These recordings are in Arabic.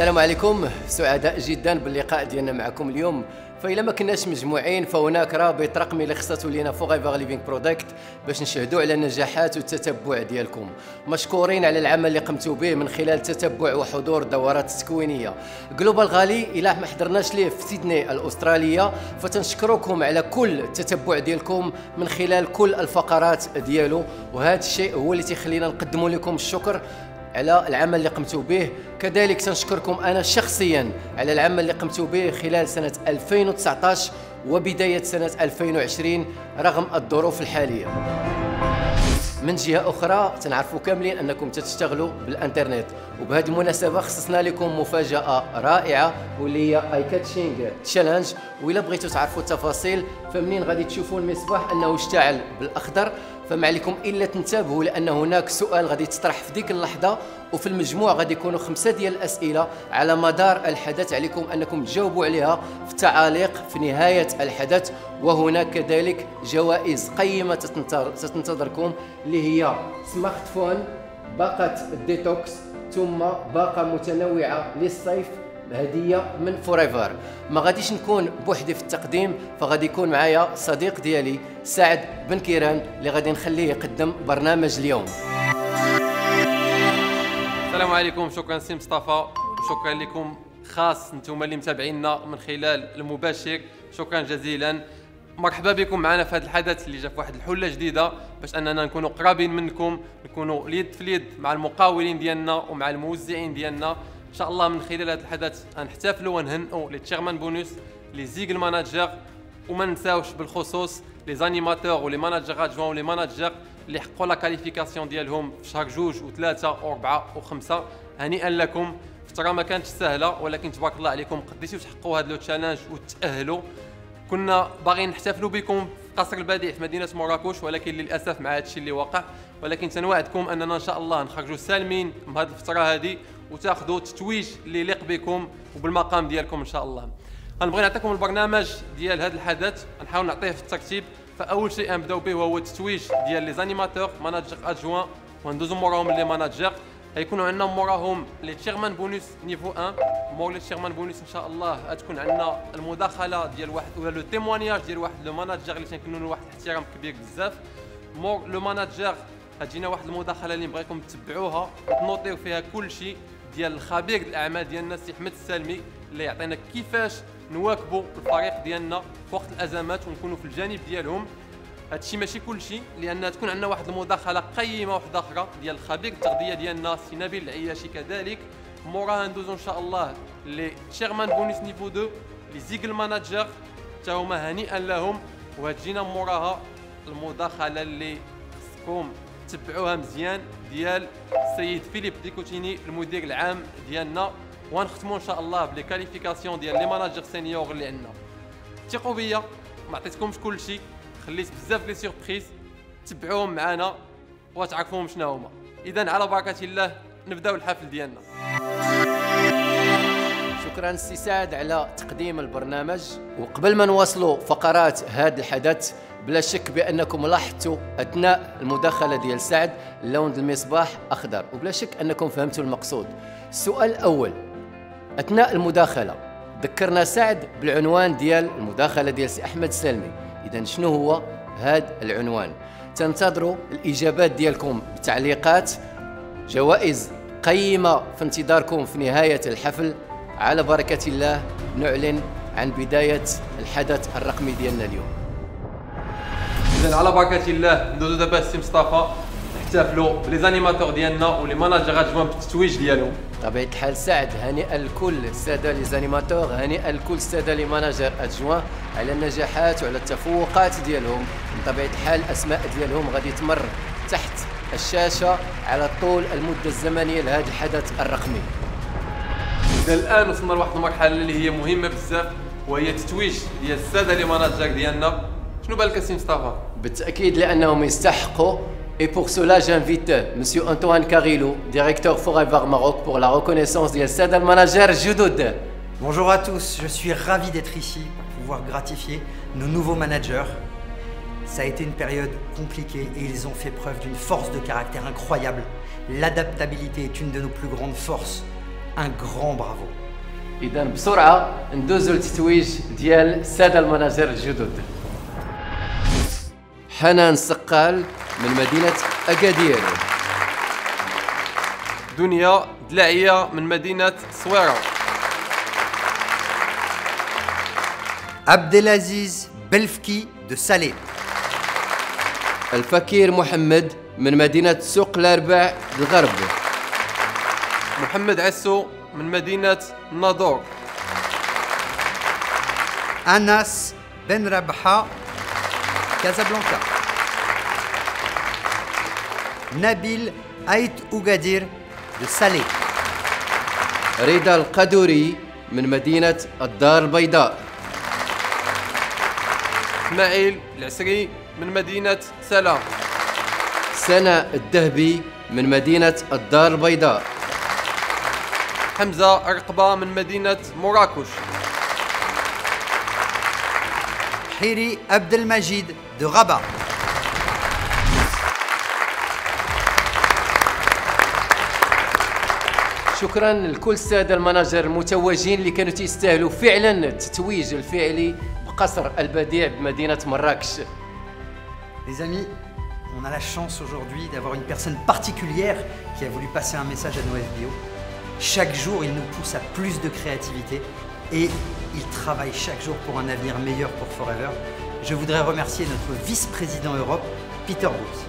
السلام عليكم، سعداء جدا باللقاء ديالنا معكم اليوم. فإلا ما كناش مجموعين فهناك رابط رقمي اللي خصاتو لينا فوغيفر ليفينغ برودكت باش نشهدوا على النجاحات والتتبع ديالكم. مشكورين على العمل اللي قمتوا به من خلال تتبع وحضور الدورات التكوينيه. جلوبال غالي الا ما حضرناش ليه في سيدني الاستراليه فتنشكركم على كل التتبع ديالكم من خلال كل الفقرات ديالو، وهذا الشيء هو اللي تيخلينا نقدموا لكم الشكر على العمل اللي قمتوا به. كذلك تنشكركم أنا شخصيا على العمل اللي قمتوا به خلال سنة 2019 وبداية سنة 2020 رغم الظروف الحالية. من جهة أخرى تنعرفوا كاملين أنكم تشتغلوا بالإنترنت، وبهذه المناسبة خصصنا لكم مفاجأة رائعة واللي هي اي كاتشينغ تشالنج. وإلا بغيتوا تعرفوا التفاصيل فمنين غادي تشوفوا المصباح أنه اشتعل بالأخضر فما عليكم إلا تنتبهوا، لأن هناك سؤال غادي تطرح في ديك اللحظة، وفي المجموع غادي يكونوا 5 ديال الأسئلة على مدار الحدث عليكم أنكم تجاوبوا عليها في التعاليق في نهاية الحدث. وهناك كذلك جوائز قيمة تنتظركم اللي هي سمارت فون، باقة الديتوكس، ثم باقة متنوعة للصيف هدية من فوريفر. ما غاديش نكون بوحدي في التقديم، فغادي يكون معايا صديق ديالي سعد بن كيران اللي غادي نخليه يقدم برنامج اليوم. السلام عليكم، شكرا سي مصطفى، وشكرا لكم خاص انتم اللي متابعينا من خلال المباشر، شكرا جزيلا. مرحبا بكم معنا في هذا الحدث اللي جا في واحد الحله جديده باش اننا نكونوا قرابين منكم، نكونوا اليد في اليد مع المقاولين ديالنا ومع الموزعين ديالنا. ان شاء الله من خلال هذا الحدث غنحتفلوا ونهنئوا لي تشيرمان بونوس، لي زيغل ماناجر، وما نساوش بالخصوص لي زانيماتور ولي ماناجر ادجوان ولي ماناجر اللي حققوا لا كاليفيكاسيون ديالهم في شهر 2 و3 و4 و5. هنيئا لكم، فتره ما كانتش سهله ولكن تبارك الله عليكم قديتوا تحققوا هذا لو تشالنج وتاهلوا. كنا باغيين نحتفلوا بكم في قصر البديع في مدينه مراكش، ولكن للاسف مع هذا الشيء اللي وقع، ولكن تنوعدكم اننا ان شاء الله نخرجوا سالمين من هذه الفتره هذه وتاخذوا التتويج اللي يليق بكم وبالمقام ديالكم ان شاء الله. غنبغي نعطيكم البرنامج ديال هذا الحدث، نحاول نعطيه في الترتيب. فاول شيء نبداو به هو التتويج ديال لي زانيماتور ماناجر ادجوان، وندوزو موراهم لي ماناجر. غيكونوا عندنا موراهم لي تشيرمان بونوس نيفو 1. مور لي تشيرمان بونوس ان شاء الله غتكون عندنا المداخله ديال واحد ولا لو تيموانياج ديال واحد لو ماناجر اللي تنكونوا له واحد الاحترام كبير بزاف. مور لو ماناجر غتجينا واحد المداخله اللي نبغيكم تتبعوها وتنوطيو فيها كل شيء ديال الخبير الاعمال ديالنا سي احمد السالمي اللي يعطينا كيفاش نواكبوا الفريق ديالنا في وقت الازمات ونكونوا في الجانب ديالهم. هادشي ماشي كل شيء، لان تكون عندنا واحد المداخله قيمه واحده اخرى ديال الخبير التغذيه ديالنا سي نبيل العياشي كذلك. موراها ندوزو ان شاء الله لي تشيرمان بونوس نيفو 2 لي زيغل ماناجر حتى هما هنيئا لهم. وهتجينا موراها المداخله اللي خصكم تبعوها مزيان ديال السيد فيليب ديكوتيني المدير العام ديالنا. ونختموا ان شاء الله بلي كاليفيكاسيون ديال لي ماناجر سينيور اللي عندنا. ثقوا بيا، ما عطيتكمش كل شيء، خليت بزاف لي سيربريز، تبعوهم معنا وتعرفوهم شنو هما. اذا على بركه الله نبداو الحفل ديالنا. شكرا سي سعد على تقديم البرنامج. وقبل ما نواصلوا فقرات هذا الحدث، بلا شك بانكم لاحظتوا اثناء المداخله ديال سعد لون المصباح اخضر، وبلا شك انكم فهمتوا المقصود. السؤال الاول، اثناء المداخله ذكرنا سعد بالعنوان ديال المداخله ديال سي احمد السالمي. اذا شنو هو هذا العنوان؟ تنتظروا الاجابات ديالكم بتعليقات، جوائز قيمه في انتظاركم في نهايه الحفل. على بركه الله نعلن عن بدايه الحدث الرقمي ديالنا اليوم. اذا على بركه الله ندوزو دابا سي مصطفى نحتفلوا بلي زانيماتور ديالنا ولي ماناجر ادجوان بالتتويج ديالهم. بطبيعة الحال سعد، هنيئا لكل الساده لي زانيماتور، هنيئا لكل الساده لي ماناجر ادجوان على النجاحات وعلى التفوقات ديالهم. بطبيعة الحال الاسماء ديالهم غادي تمر تحت الشاشه على طول المده الزمنيه لهذا الحدث الرقمي. إذا الان وصلنا لواحد المرحله اللي هي مهمه بزاف، وهي التتويج ديال الساده لي ماناجر ديالنا. شنو بالك سي مصطفى؟ بالتاكيد لانهم يستحقوا. Et pour cela, j'invite M. Antoine Carillo, directeur Forever Maroc, pour la reconnaissance du Sada Manager Judoud. Bonjour à tous, je suis ravi d'être ici pour pouvoir gratifier nos nouveaux managers. Ça a été une période compliquée et ils ont fait preuve d'une force de caractère incroyable. L'adaptabilité est une de nos plus grandes forces. Un grand bravo. اذا بسرعه ندوزو للتتويج ديال الساده المناجر الجدد. حنان سقال من مدينه اكادير. دنيا دلعية من مدينة صويرة. Abdelaziz Belfki de Salé. الفكير محمد من مدينه سوق الارباع الغرب. محمد عسو من مدينة الناظور. Anas Ben Rabha, Casablanca. Nabil Ait Ougadir de Salé. رضا القدوري من مدينه الدار البيضاء. اسماعيل العسري من مدينة سلام. سناء الدهبي من مدينه الدار البيضاء. حمزة الرقبة من مدينة مراكش. Hiri Abdelmajid de Rabat. شكرا لكل الساده المناجر المتوجين اللي كانوا تيستاهلوا فعلا التتويج الفعلي بقصر البديع بمدينه مراكش. Les amis, on a la chance aujourd'hui d'avoir une personne particulière qui a voulu passer un message à nos FBO. Chaque jour, il nous pousse à plus de créativité et il travaille chaque jour pour un avenir meilleur pour Forever. Je voudrais remercier notre vice-président Europe, Peter Booth.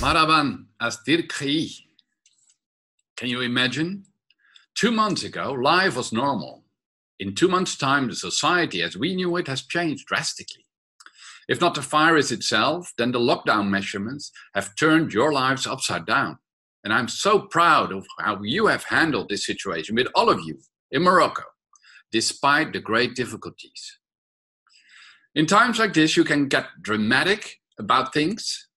Maraban Astirkhi. Can you imagine? 2 months ago, life was normal. In 2 months' time, the society as we knew it has changed drastically. If not the virus itself, then the lockdown measurements have turned your lives upside down. And I'm so proud of how you have handled this situation with all of you in Morocco, despite the great difficulties. In times like this, you can get dramatic about things,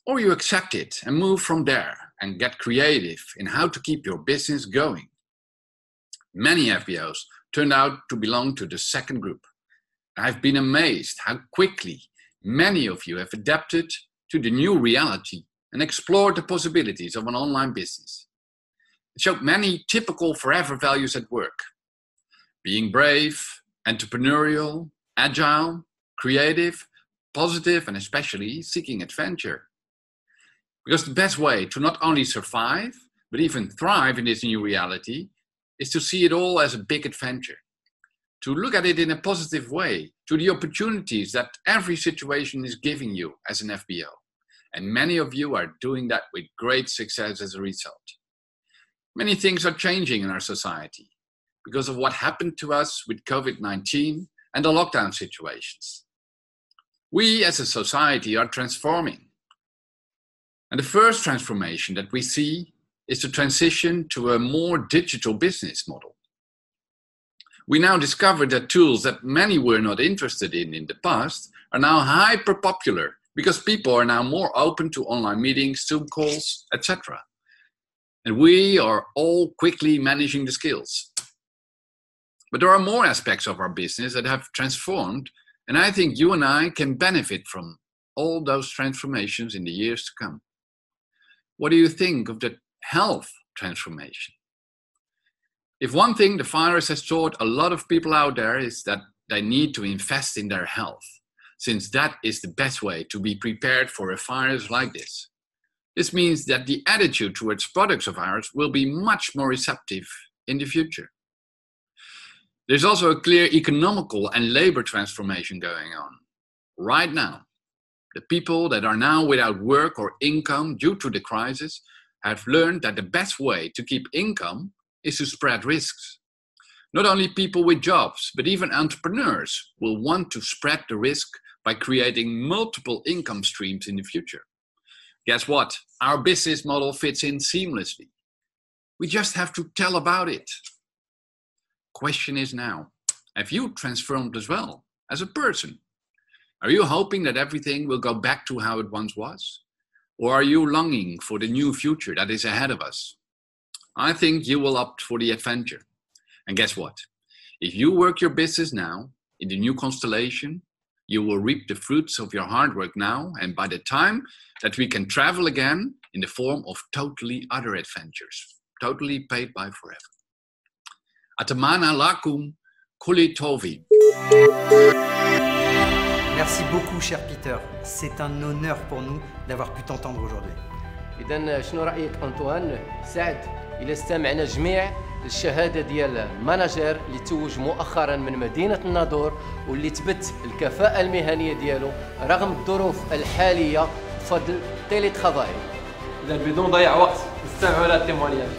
or you accept it and move from there and get creative in how to keep your business going. Many FBOs turned out to belong to the second group. I've been amazed how quickly many of you have adapted to the new reality and explored the possibilities of an online business. It showed many typical Forever values at work: being brave, entrepreneurial, agile, creative, positive, and especially seeking adventure. Because the best way to not only survive, but even thrive in this new reality is to see it all as a big adventure. To look at it in a positive way, to the opportunities that every situation is giving you as an FBO. And many of you are doing that with great success as a result. Many things are changing in our society because of what happened to us with COVID-19 and the lockdown situations. We as a society are transforming. And the first transformation that we see is the transition to a more digital business model. We now discover that tools that many were not interested in the past are now hyper popular because people are now more open to online meetings, Zoom calls, etc. And we are all quickly managing the skills. But there are more aspects of our business that have transformed, and I think you and I can benefit from all those transformations in the years to come. What do you think of the health transformation? If one thing the virus has taught a lot of people out there is that they need to invest in their health, since that is the best way to be prepared for a virus like this. This means that the attitude towards products of ours will be much more receptive in the future. There's also a clear economical and labor transformation going on. Right now, the people that are now without work or income due to the crisis have learned that the best way to keep income is to spread risks. Not only people with jobs, but even entrepreneurs will want to spread the risk by creating multiple income streams in the future. Guess what? Our business model fits in seamlessly. We just have to tell about it. Question is now, have you transformed as well as a person? Are you hoping that everything will go back to how it once was? Or are you longing for the new future that is ahead of us? I think you will opt for the adventure. And guess what? If you work your business now, in the new constellation, you will reap the fruits of your hard work now, and by the time that we can travel again in the form of totally other adventures, totally paid by Forever. Atamana lakum kuli tovi. Merci beaucoup, cher Peter. C'est un honneur pour nous d'avoir pu t'entendre aujourd'hui. إذا شنو رأيك أنطوان؟ سعد إلا استمعنا جميع للشهادة ديال الماناجير اللي توج مؤخرا من مدينة الناظور واللي تبت الكفاءة المهنية ديالو رغم الظروف الحالية بفضل تيلي ترافاي. إذا بدون ضياع وقت نستمعوا إلى التيمونياج.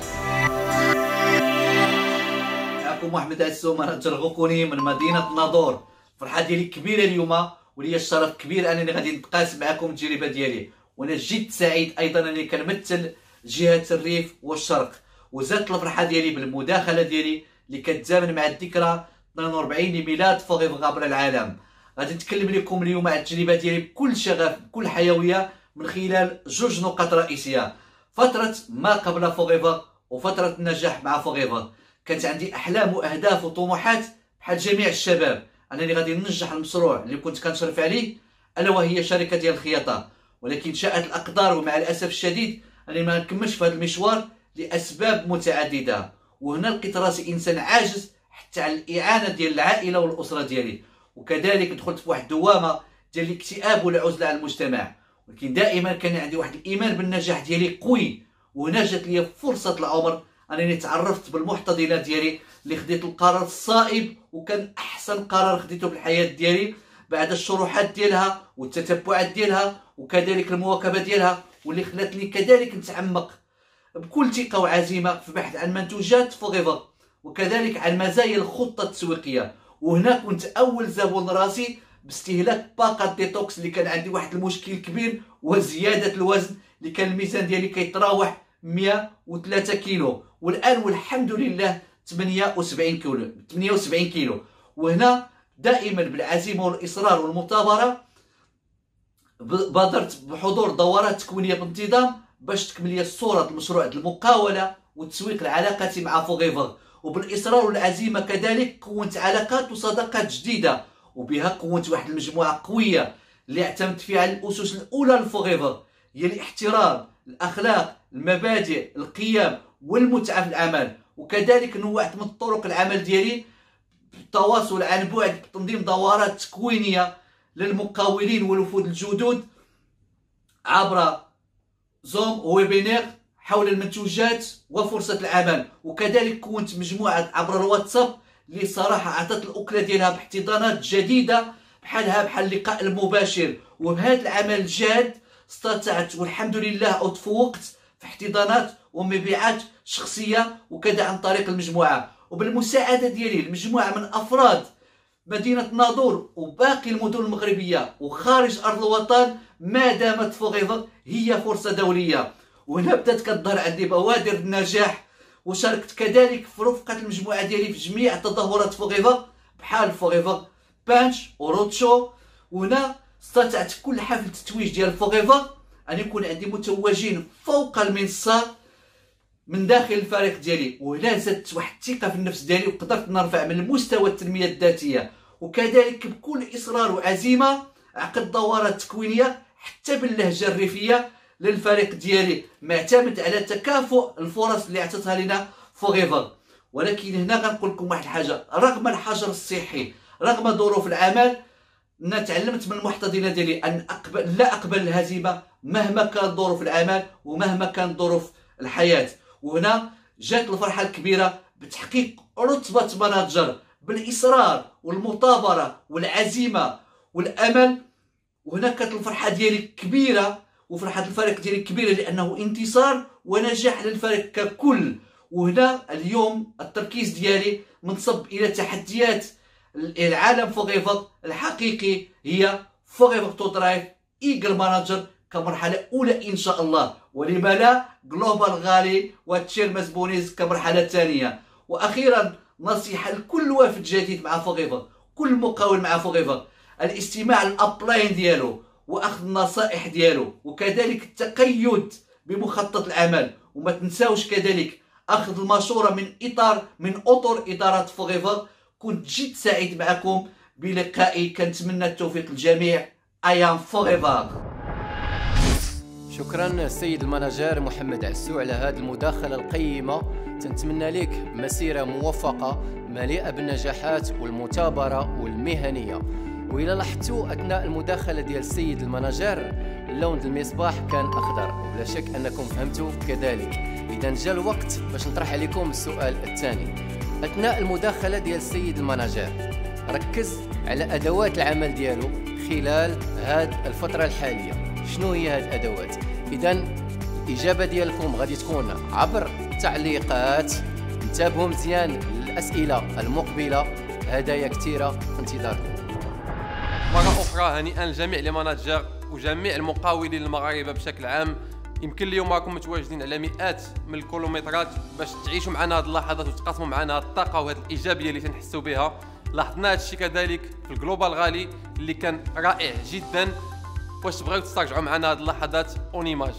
معكم أحمد عسو ماناجر غوكوني من مدينة الناظور. الفرحة ديالي كبيرة اليوم ولي الشرف كبير انني غادي نتقاسم معكم التجربه ديالي، وانا جد سعيد ايضا انني كنمثل جهه الريف والشرق، وزادت الفرحه ديالي بالمداخله ديالي اللي كتزامن مع الذكرى 42 لميلاد فوغيفر عبر العالم. غادي نتكلم لكم اليوم على التجربه ديالي بكل شغف بكل حيويه من خلال جوج نقاط رئيسيه: فتره ما قبل فوغيفر وفتره النجاح مع فوغيفر. كانت عندي احلام واهداف وطموحات بحال جميع الشباب انني غادي ننجح المشروع اللي كنت كنشرف عليه، الا وهي شركه ديال الخياطه، ولكن شاءت الاقدار ومع الاسف الشديد انني ما نكملش في هذا المشوار لاسباب متعدده. وهنا لقيت راسي انسان عاجز حتى على الاعانه ديال العائله والاسره ديالي، وكذلك دخلت في واحد الدوامه ديال الاكتئاب والعزله على المجتمع. ولكن دائما كان عندي واحد الايمان بالنجاح ديالي قوي، وهنا جات لي فرصه العمر انني تعرفت بالمحتضنه ديالي اللي خديت القرار الصائب، وكان احسن قرار خديته بالحياه ديالي بعد الشروحات ديالها والتتبعات ديالها وكذلك المواكبه ديالها، واللي خلاتني كذلك نتعمق بكل ثقه وعزيمه في البحث عن منتوجات فوغيفر وكذلك عن مزايا الخطه التسويقيه. وهنا كنت اول زبون راسي باستهلاك باقه ديتوكس اللي كان عندي واحد المشكل كبير وزياده الوزن، اللي كان الميزان ديالي كيتراوح 103 كيلو، والان والحمد لله 78 كيلو. وهنا دائما بالعزيمه والاصرار والمثابره بادرت بحضور دورات تكوينيه بانتظام باش تكمل لي الصوره المشروع المقاوله وتسويق العلاقات مع فوغيفر. وبالاصرار والعزيمه كذلك كونت علاقات وصداقات جديده، وبها كونت واحد المجموعه قويه اللي اعتمدت فيها على الاسس الاولى لفوغيفر، هي الاحترام، الاخلاق، المبادئ، القيم والمتعه في العمل. وكذلك نوعت من طرق العمل ديالي بالتواصل عن بعد بتنظيم دورات تكوينيه للمقاولين والوفود الجدد عبر زوم وويبينير حول المنتوجات وفرصه العمل. وكذلك كونت مجموعه عبر الواتساب اللي صراحه عطات الاكله ديالها باحتضانات جديده بحال اللقاء المباشر. وبهذا العمل الجاد استطعت والحمد لله اتفوقت في احتضانات ومبيعات شخصيه وكذا عن طريق المجموعه، وبالمساعده ديالي المجموعه من افراد مدينه ناظور وباقي المدن المغربيه وخارج ارض الوطن، ما دامت فوغيفر هي فرصه دوليه. وهنا بدات كتظهر عندي بوادر النجاح، وشاركت كذلك في رفقه المجموعه ديالي في جميع تظاهرات فوغيفر بحال فوغيفر بانش وروتشو. وهنا استطعت كل حفل تتويج ديال فوغيفر ان يكون عندي متوجين فوق المنصه من داخل الفريق ديالي. وهنا زادت واحد الثقه في النفس ديالي وقدرت نرفع من مستوى التنميه الذاتيه. وكذلك بكل اصرار وعزيمه عقد دورات تكوينيه حتى باللهجه الريفيه للفريق ديالي، معتمد على تكافؤ الفرص اللي عطاتها لنا فوغيفر. ولكن هنا غنقول لكم واحد الحاجه، رغم الحجر الصحي رغم ظروف العمل تعلمت من المحتضنه ديالي ان لا اقبل الهزيمه مهما كانت ظروف العمل ومهما كانت ظروف الحياه. وهنا جات الفرحه الكبيره بتحقيق رتبه ماناجر بالاصرار والمثابره والعزيمه والامل. وهنا كانت الفرحه ديالي كبيره وفرحه الفريق ديالي كبيره لانه انتصار ونجاح للفريق ككل. وهنا اليوم التركيز ديالي منصب الى تحديات العالم فوغيفر الحقيقي، هي فوغيفر تو درايف ايجل ماناجر كمرحله اولى ان شاء الله، ولما لا جلوبال غالي وتشير مزبونيز كمرحله ثانيه. واخيرا نصيحه لكل وافد جديد مع فوغيفر، كل مقاول مع فوغيفر، الاستماع للابلاين ديالو واخذ النصائح ديالو، وكذلك التقيد بمخطط العمل. وما تنساوش كذلك اخذ المشوره من اطر اداره فوغيفر. كنت جد سعيد معكم بلقائي، كنتمنى التوفيق للجميع. I am forever. شكرا السيد المناجر محمد عسو على هذه المداخلة القيمة. تنتمنى لك مسيرة موفقة مليئة بالنجاحات والمثابرة والمهنية. وإلا لاحظتوا أثناء المداخلة ديال السيد المناجر اللون المصباح كان أخضر، وبلا شك أنكم فهمتوا كذلك. إذا جاء الوقت باش نطرح عليكم السؤال الثاني. أثناء المداخلة ديال السيد المناجر ركز على أدوات العمل ديالو خلال هذه الفترة الحالية. شنو هي هذه الأدوات؟ إذا الإجابة ديالكم غادي تكون عبر تعليقات. انتبهوا مزيان للأسئلة المقبلة، هدايا كثيرة في انتظاركم. مرة أخرى هنيئا لجميع لي ماناجر وجميع المقاولين المغاربة بشكل عام. يمكن اليوم راكم متواجدين على مئات من الكيلومترات باش تعيشوا معنا هذه اللحظات وتقاسموا معنا هذه الطاقة وهذه الإيجابية اللي تنحسوا بها. لاحظنا هذا الشيء كذلك في الجلوبال غالي اللي كان رائع جدا. واش تبغيو تسترجعوا معنا هذه اللحظات اون ايماج؟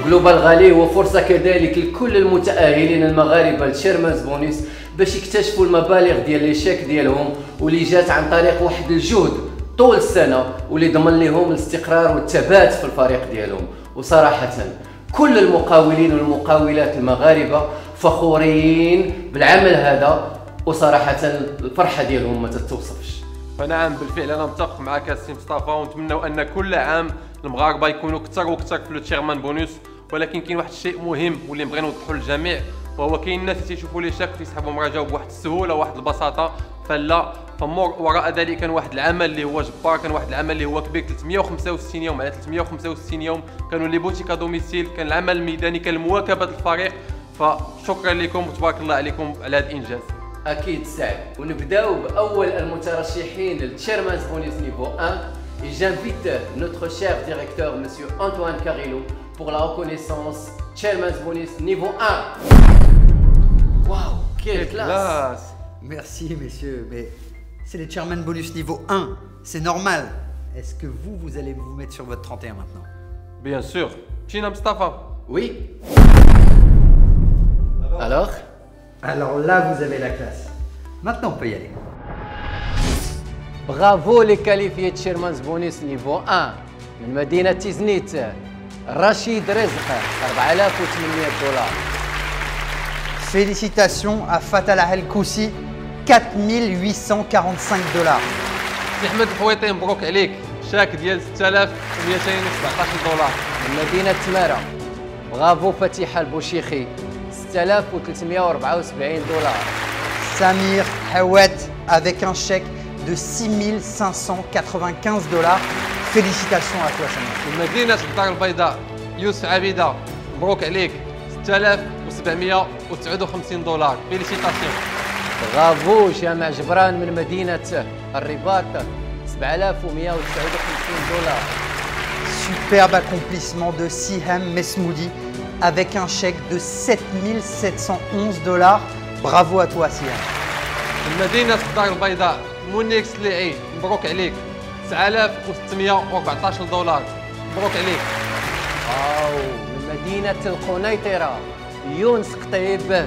جلوبال غالي هو فرصة كذلك لكل المتأهلين المغاربة لتشيرمانز بونيس باش يكتشفوا المبالغ ديال لي شيك ديالهم واللي جات عن طريق واحد الجهد طول السنة واللي ضمن لهم الاستقرار والثبات في الفريق ديالهم. وصراحة كل المقاولين والمقاولات المغاربة فخورين بالعمل هذا، وصراحة الفرحة ديالهم ما تتوصفش. فنعم بالفعل انا متفق معك السي مصطفى، ونتمنوا ان كل عام المغاربه يكونوا اكثر واكثر في لو تشيرمان بونوس. ولكن كاين واحد الشيء مهم واللي بغينا نوضحوا للجميع، وهو كاين الناس اللي تيشوفوا لي شاك تيسحبوا راه جاوب بواحد السهوله وواحد البساطه، فلا. فمور وراء ذلك كان واحد العمل اللي هو جبار، كان واحد العمل اللي هو كبير 365 يوم على 365 يوم، كانوا لي بوتيكا دوميسيل، كان العمل الميداني، كان مواكبه الفريق. فشكرا لكم وتبارك الله عليكم على هذا الانجاز. اكيد سعد. ونبداو باول المترشحين للتشيرمانز بونيس نيفو 1. Et j'invite notre cher directeur, monsieur Antoine Carillo, pour la reconnaissance Chairman's Bonus niveau 1. Waouh, quelle classe! Merci messieurs, mais c'est les Chairman Bonus niveau 1, c'est normal. Est-ce que vous allez vous mettre sur votre 31 maintenant? Bien sûr. China Mustafa. Oui. Alors là, vous avez la classe. Maintenant, on peut y aller. برافو لي كاليفيي تشيرمانز بونيس نيفو 1 من مدينة تيزنيت، رشيد رزق 4800 دولار. Félicitations à Fatala El Koussi, 4845 dollars. سي احمد الحويطي مبروك عليك، شاك ديال 6217 دولار. من مدينة تمارة برافو فتيحة البوشيخي 6374 دولار. Samir Hawat avec un chèque de 6595 dollars. Félicitations à toi Samir. من مدينة الدار البيضاء يوسف عبيدة مبروك عليك 6759 دولار. فيليسيتاسيون. برافو جامع جبران من مدينة الرباط 7159 دولار. Superbe accomplissement de Siham Mesmoudi avec un chèque de 7711 dollars. Bravo à toi Siham. من مدينة الدار البيضاء مونيك سليعي مبروك عليك 9614 دولار. مبروك عليك. واو من مدينة القنيطرة يونس قطيب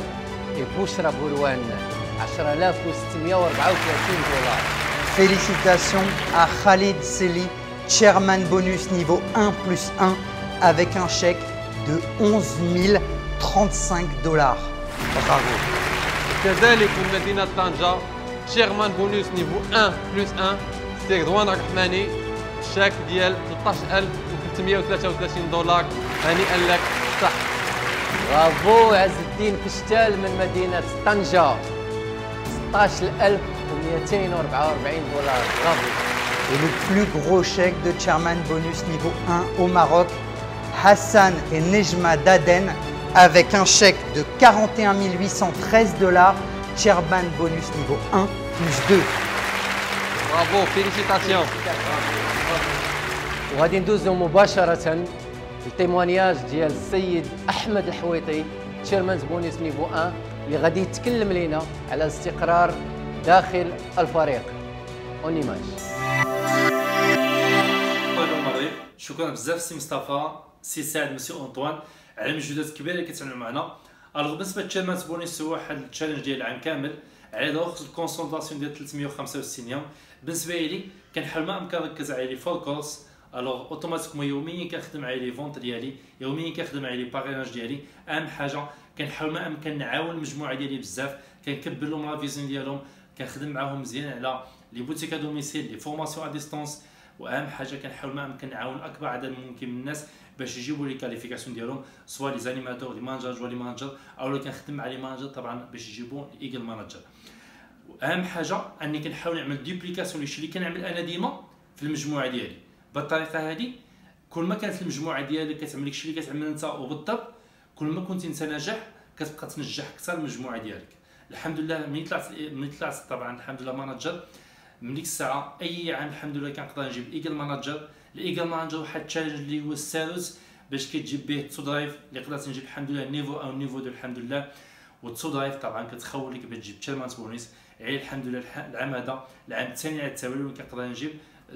بشرى بولوان 10634 دولار. Félicitations à Khalid Seli, Chairman bonus niveau 1 plus 1 avec un chèque de 11 035 $. Bravo. كذلك من مدينة طنجة شيرمان بونوس نيفو 1 بلس 1 سي رضوان الرحماني الشاك ديال 13333 $. هنيئا لك صح. برافو عز الدين فشتال من مدينة طنجة 16244 $. برافو. Et le plus gros chèque de Chairman bonus niveau 1 au Maroc, Hassan et Nejma Daden avec un chèque de 41 813 $, Chairman bonus niveau 1 plus 2. برافو فيليسيتاسيون. وغادي ندوزو مباشرة التيموانياج ديال السيد أحمد الحويطي تشيرمانز بونيس نيفو 1 اللي غادي يتكلم لينا على الاستقرار داخل الفريق. اونيماج. المغرب شكرا بزاف سي مصطفى سي سعد مسي انطوان على المجهودات الكبيره اللي كتعملوا معنا. الوغ بالنسبه للتشالنج بونيس هو واحد التشالنج ديال العام كامل على ضغط الكونسونطاسيون ديال 365 يوم. بالنسبه لي كنحاول ما امكن نركز على لي فور كورس. الوغ اوتوماتيكمون يوميا كنخدم على لي فونت ديالي، يوميا كنخدم على لي باريناج ديالي. اهم حاجه كنحاول ما امكن نعاون المجموعه ديالي بزاف، كنكبر لهم لا فيزيون ديالهم، كنخدم معاهم مزيان على لي بوتيك ا دوميسيل، لي فورماسيون ا ديستونس. واهم حاجه كنحاول ما امكن نعاون اكبر عدد ممكن من الناس باش يجيبوا لي كاليفيكاسيون ديالهم، سواء لي زانيماتور لي مانجر جوا لي مانجر، او كنخدم مع لي مانجر طبعا باش يجيبوا الايجل مانجر. واهم حاجه اني كنحاول نعمل دوبليكاسيون للشيء اللي كنعمل انا ديما في المجموعه ديالي. بالطريقه هذه كل ما كانت المجموعه ديالك كتعمل لك الشيء اللي كتعمل انت وبالضبط، كل ما كنت انت ناجح كتبقى تنجح اكثر المجموعه ديالك. الحمد لله ملي طلعت طبعا الحمد لله مانجر من ديك الساعه اي عام الحمد لله كنقدر نجيب الايجل مانجر. الايجل مانجر واحد التشالنج اللي هو السالوس باش كتجيب به التو درايف اللي قدرت نجيب الحمد لله نيفو او نيفو دو الحمد لله. والتو درايف طبعا كتخول لك باش تجيب تشيرمانز بونيس. يعني الحمد لله العام هذا العام الثاني على التوالي اللي كنقدر نجيب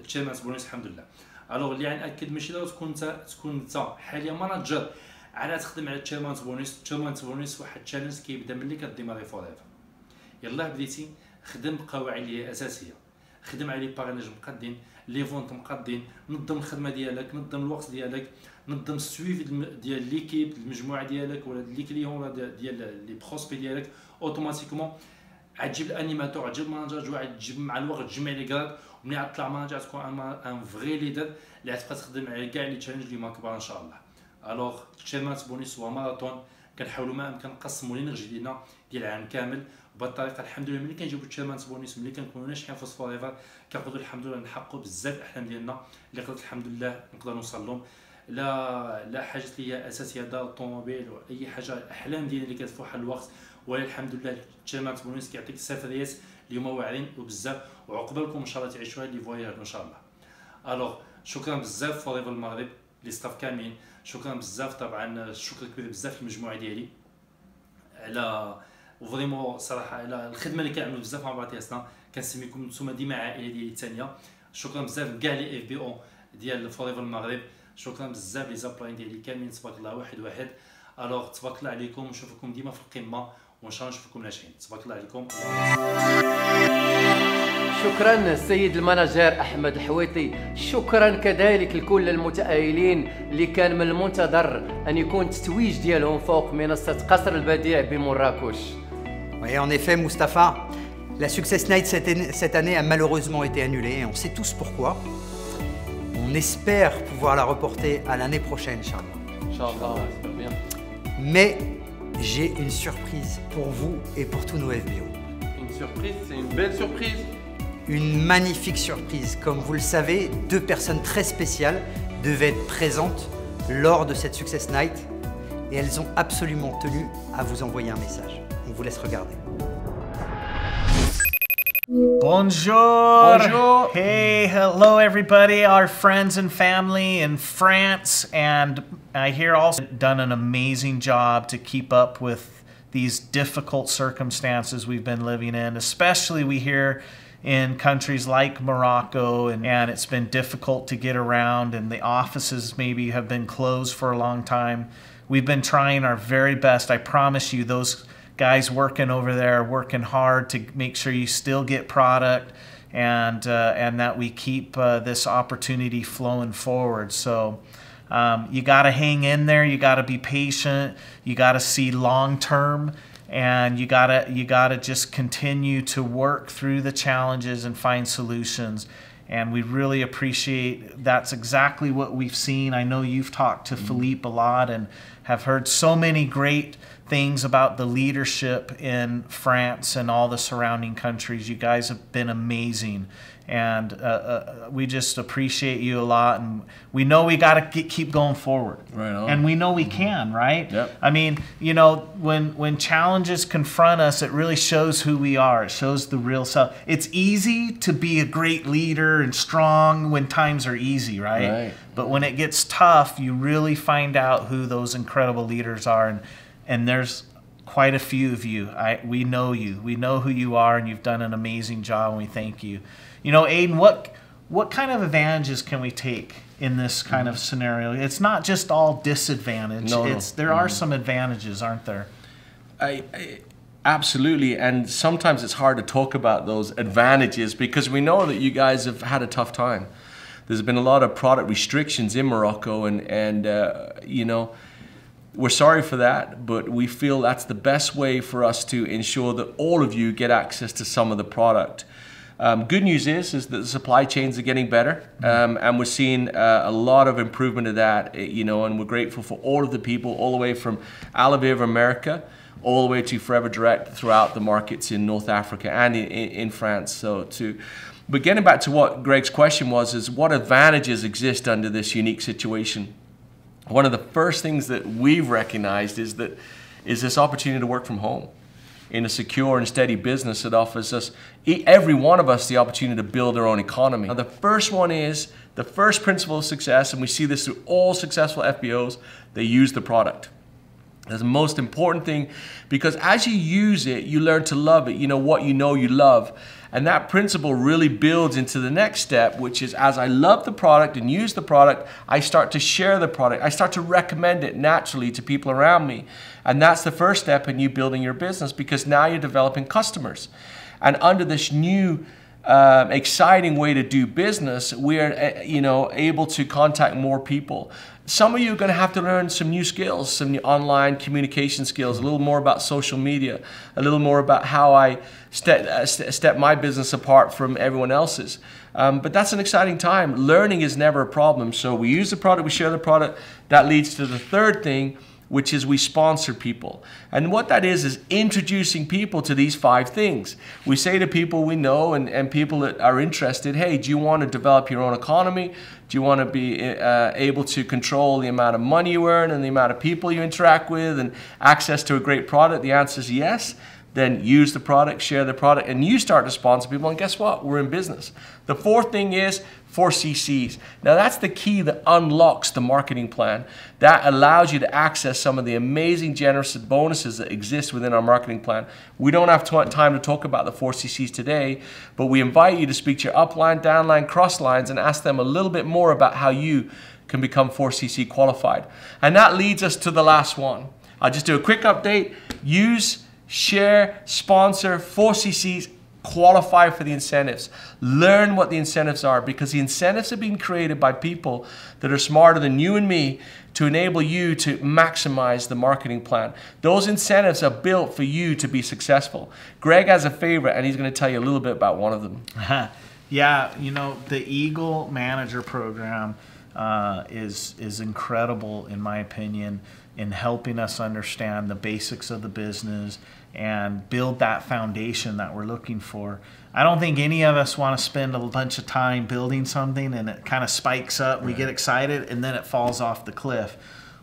تشيرمانز بونيس الحمد لله. الوغ اللي غنأكد ماشي ضروري تكون انت حاليا مانجر على تخدم على تشيرمانز بونيس. تشيرمانز بونيس واحد التشالنج كيبدا ملي كديماري فور ايفر. يلاه بديتي خدم بقواعد اللي هي اساسيه، خدم على لي باريناج مقادين، لي فونت مقادين، نظم الخدمه ديالك، نظم الوقت ديالك، نظم السويفي ديال ليكيب المجموعه ديالك ولا لي كليون ولا ديال لي بروسبي ديالك. اوتوماتيكمون عتجيب الانيماتور، عتجيب المانجر جوا، تجيب مع الوقت تجمع لي كراد، وملي عطلع مانجر تكون ان فري ليدر اللي غتبقى تخدم على كاع لي تشالنج اللي كبار ان شاء الله. الوغ تشيرمانز بونيس هو ماراثون كنحاولوا ما امكن نقسموا لينيرجي ديالنا ديال العام كامل. وبالطريقه الحمد لله ملي كنجيبوا تشيرمانز بونيس ملي كنكونوا ناجحين في فور ايفر كنقدروا الحمد لله نحققوا بزاف الاحلام ديالنا اللي قدرت الحمد لله نقدر نوصل لهم. لا حاجه اللي هي اساسيه دار الطوموبيل ولا اي حاجه الاحلام ديالي اللي كانت في واحد الوقت، ولا الحمد لله تشيرمانز بونيس كيعطيك السفريات اللي هما واعرين وبزاف، وعقبالكم ان شاء الله تعيشوا هاد لي فواياج ان شاء الله. الوغ شكرا بزاف فور ايفر المغرب لي ستاف كاملين، شكرا بزاف طبعا شكرا كبير بزاف للمجموعه ديالي على وفريمون صراحه على الخدمه اللي كنعملوا بزاف مع بعضياتنا. كنسميكم نتوما ديما عائله ديالي الثانيه. شكرا بزاف لكاع لي اف بي او ديال فور ايفر المغرب. شكرا بزاف لي زابلاين ديالي كاملين تبارك الله واحد واحد. الوغ تبارك الله عليكم، نشوفكم ديما في القمه وان شاء الله نشوفكم ناجحين. تبارك الله عليكم. شكرا السيد المانجر احمد الحويطي. شكرا كذلك لكل المتأهلين اللي كان من المنتظر ان يكون التتويج ديالهم فوق منصه قصر البديع بمراكش. Oui, en effet, Mustapha, la Success Night cette année a malheureusement été annulée et on sait tous pourquoi. On espère pouvoir la reporter à l'année prochaine, Inch'Allah. Inch'Allah, j'espère bien. Mais j'ai une surprise pour vous et pour tous nos FBO. Une surprise, c'est une belle surprise. Une magnifique surprise. Comme vous le savez, 2 personnes très spéciales devaient être présentes lors de cette Success Night et elles ont absolument tenu à vous envoyer un message. On vous laisse regarder. Bonjour. Bonjour. Hey, hello everybody, our friends and family in France, and I hear also done an amazing job to keep up with these difficult circumstances we've been living in, especially we hear in countries like Morocco, and it's been difficult to get around and the offices maybe have been closed for a long time. We've been trying our very best. I promise you, those guys working over there, working hard to make sure you still get product and that we keep this opportunity flowing forward. So you got to hang in there. You got to be patient. You got to see long term, and you gotta just continue to work through the challenges and find solutions. And we really appreciate that's exactly what we've seen. I know you've talked to Philippe a lot and have heard so many great things about the leadership in France and all the surrounding countries. You guys have been amazing, and we just appreciate you a lot. And we know we got to keep going forward, right on. And we know we can, right? Yep. I mean, you know, when challenges confront us, it really shows who we are. It shows the real self. It's easy to be a great leader and strong when times are easy, right? But when it gets tough, you really find out who those incredible leaders are. And there's quite a few of you. We know you. We know who you are, and you've done an amazing job, and we thank you. You know, Aidan, what kind of advantages can we take in this kind of scenario? It's not just all disadvantage. There are some advantages, aren't there? Absolutely, and sometimes it's hard to talk about those advantages because we know that you guys have had a tough time. There's been a lot of product restrictions in Morocco, and you know, we're sorry for that, but we feel that's the best way for us to ensure that all of you get access to some of the product. Good news is that the supply chains are getting better, and we're seeing a lot of improvement of that, you know, and we're grateful for all of the people, all the way from Alaviv America, all the way to Forever Direct throughout the markets in North Africa and in France. But getting back to what Greg's question was, is what advantages exist under this unique situation? One of the first things that we've recognized is this opportunity to work from home in a secure and steady business that offers us, every one of us, the opportunity to build our own economy. Now, the first principle of success, and we see this through all successful FBOs, they use the product. That's the most important thing, because as you use it, you learn to love it. You know you love. And that principle really builds into the next step, which is as I love the product and use the product, I start to share the product. I start to recommend it naturally to people around me. And that's the first step in you building your business, because now you're developing customers. And under this new exciting way to do business, we're able to contact more people. Some of you are going to have to learn some new skills, some new online communication skills, a little more about social media, a little more about how I step my business apart from everyone else's. But that's an exciting time. Learning is never a problem. So we use the product, we share the product. That leads to the third thing, which is we sponsor people. And what that is introducing people to these 5 things. We say to people we know and people that are interested, hey, do you want to develop your own economy? Do you want to be able to control the amount of money you earn and the amount of people you interact with and access to a great product? The answer is yes. Then use the product, share the product, and you start to sponsor people, and guess what? We're in business. The fourth thing is 4 CCs. Now that's the key that unlocks the marketing plan. That allows you to access some of the amazing generous bonuses that exist within our marketing plan. We don't have time to talk about the 4 CCs today, but we invite you to speak to your upline, downline, cross lines and ask them a little bit more about how you can become 4 CC qualified. And that leads us to the last one. I'll just do a quick update. Use, share, sponsor, 4 CCs, qualify for the incentives. Learn what the incentives are, because the incentives are being created by people that are smarter than you and me to enable you to maximize the marketing plan. Those incentives are built for you to be successful. Greg has a favorite, and he's going to tell you a little bit about one of them. Yeah, you know, the Eagle Manager Program is incredible, in my opinion, in helping us understand the basics of the business and build that foundation that we're looking for. I don't think any of us want to spend a bunch of time building something and it kind of spikes up, we get excited, and then it falls off the cliff.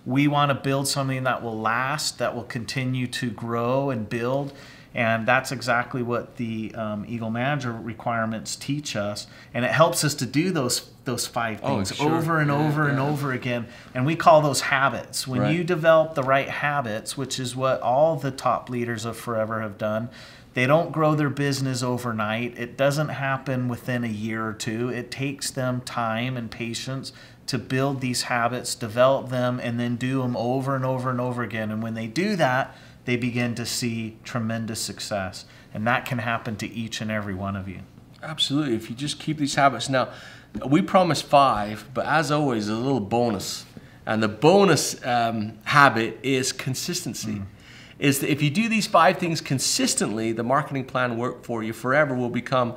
We want to build something that will last, that will continue to grow and build. And that's exactly what the Eagle Manager requirements teach us. And it helps us to do those 5 things over and over and over again. And we call those habits. When you develop the right habits, which is what all the top leaders of Forever have done, they don't grow their business overnight. It doesn't happen within a year or 2. It takes them time and patience to build these habits, develop them, and then do them over and over and over again. And when they do that, they begin to see tremendous success. And that can happen to each and every one of you. Absolutely. If you just keep these habits. Now, we promised 5, but as always, a little bonus. And the bonus habit is consistency. Is that if you do these 5 things consistently, the marketing plan work for you forever will become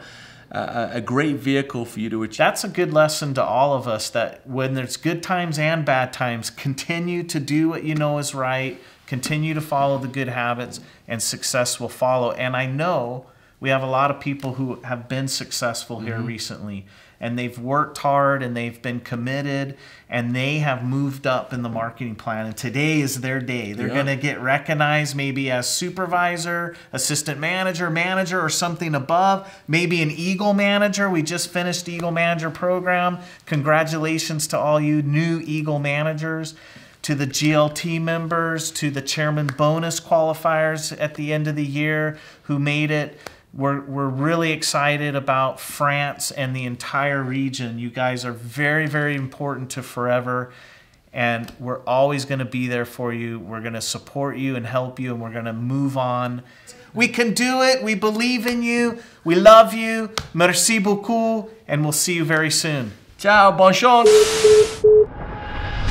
a great vehicle for you to achieve. That's a good lesson to all of us, that when there's good times and bad times, continue to do what you know is right, continue to follow the good habits, and success will follow. And I know we have a lot of people who have been successful here recently, and they've worked hard and they've been committed and they have moved up in the marketing plan. And today is their day. They're going to get recognized maybe as supervisor, assistant manager, manager, or something above. Maybe an Eagle manager. We just finished Eagle Manager program. Congratulations to all you new Eagle managers. To the GLT members, to the chairman bonus qualifiers at the end of the year who made it. We're really excited about France and the entire region. You guys are very, very important to Forever, and we're always going to be there for you. We're going to support you and help you, and we're going to move on. We can do it. We believe in you. We love you. Merci beaucoup, and we'll see you very soon. Ciao, bonne chance.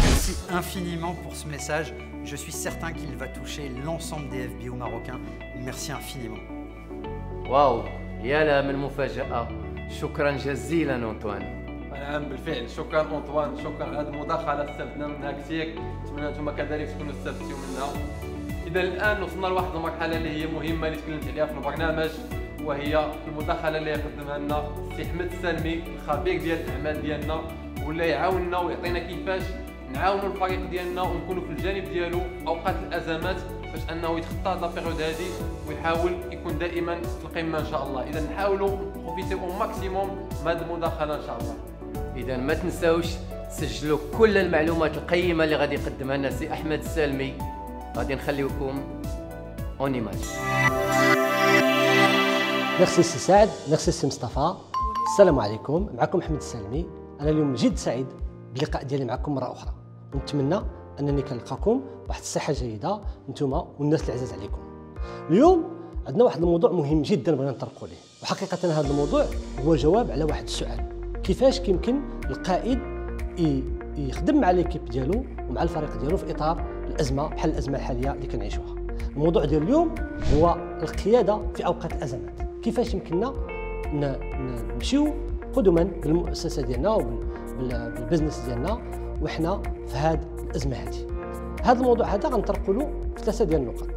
Merci infiniment pour ce message. Je suis certain qu'il va toucher l'ensemble des FBO marocains. Merci infiniment. واو يا لا من مفاجأة. شكرا جزيلا أنطوان. نعم بالفعل، شكرا أنطوان، شكرا على هذه المداخلة، استفدنا منها كثير، نتمنى أنتم كذلك تكونوا استفدتوا منها. إذا الآن وصلنا لواحد المرحلة اللي هي مهمة اللي تكلمت عليها في البرنامج، وهي المداخلة اللي قدمها لنا السي أحمد السالمي، الخبير ديال الأعمال ديالنا، ولا يعاوننا ويعطينا كيفاش نعاونوا الفريق ديالنا ونكونوا في الجانب ديالو اوقات الازمات، باش انه يتخطى هاد لابيريود هادي ويحاول يكون دائما في القمه ان شاء الله. اذا نحاولوا نبروفيتيو او ماكسيموم من هذه المداخله ان شاء الله. اذا ما تنساوش سجلوا كل المعلومات القيمه اللي غادي يقدمها لنا سي احمد السالمي. غادي نخليوكم اون ايماج. ميرسي سي سعد، ميرسي سي مصطفى. السلام عليكم، معكم احمد السالمي. انا اليوم جد سعيد باللقاء ديالي معكم مره اخرى، ونتمنى انني كنلقاكم بواحد الصحه جيده نتوما والناس العزاز عليكم. اليوم عندنا واحد الموضوع مهم جدا بغينا نطرقوا ليه، وحقيقه هذا الموضوع هو جواب على واحد السؤال: كيفاش كيمكن القائد يخدم مع ليكيب ديالو ومع الفريق ديالو في اطار الازمه بحال الازمه الحاليه اللي كنعيشوها. الموضوع ديال اليوم هو القياده في اوقات الازمات. كيفاش يمكننا نمشيو قدما بالمؤسسه ديالنا وبالبزنس ديالنا وحنا في هذه الازمه هذه. هذا الموضوع هذا غنطرقوا له في 3 ديال النقط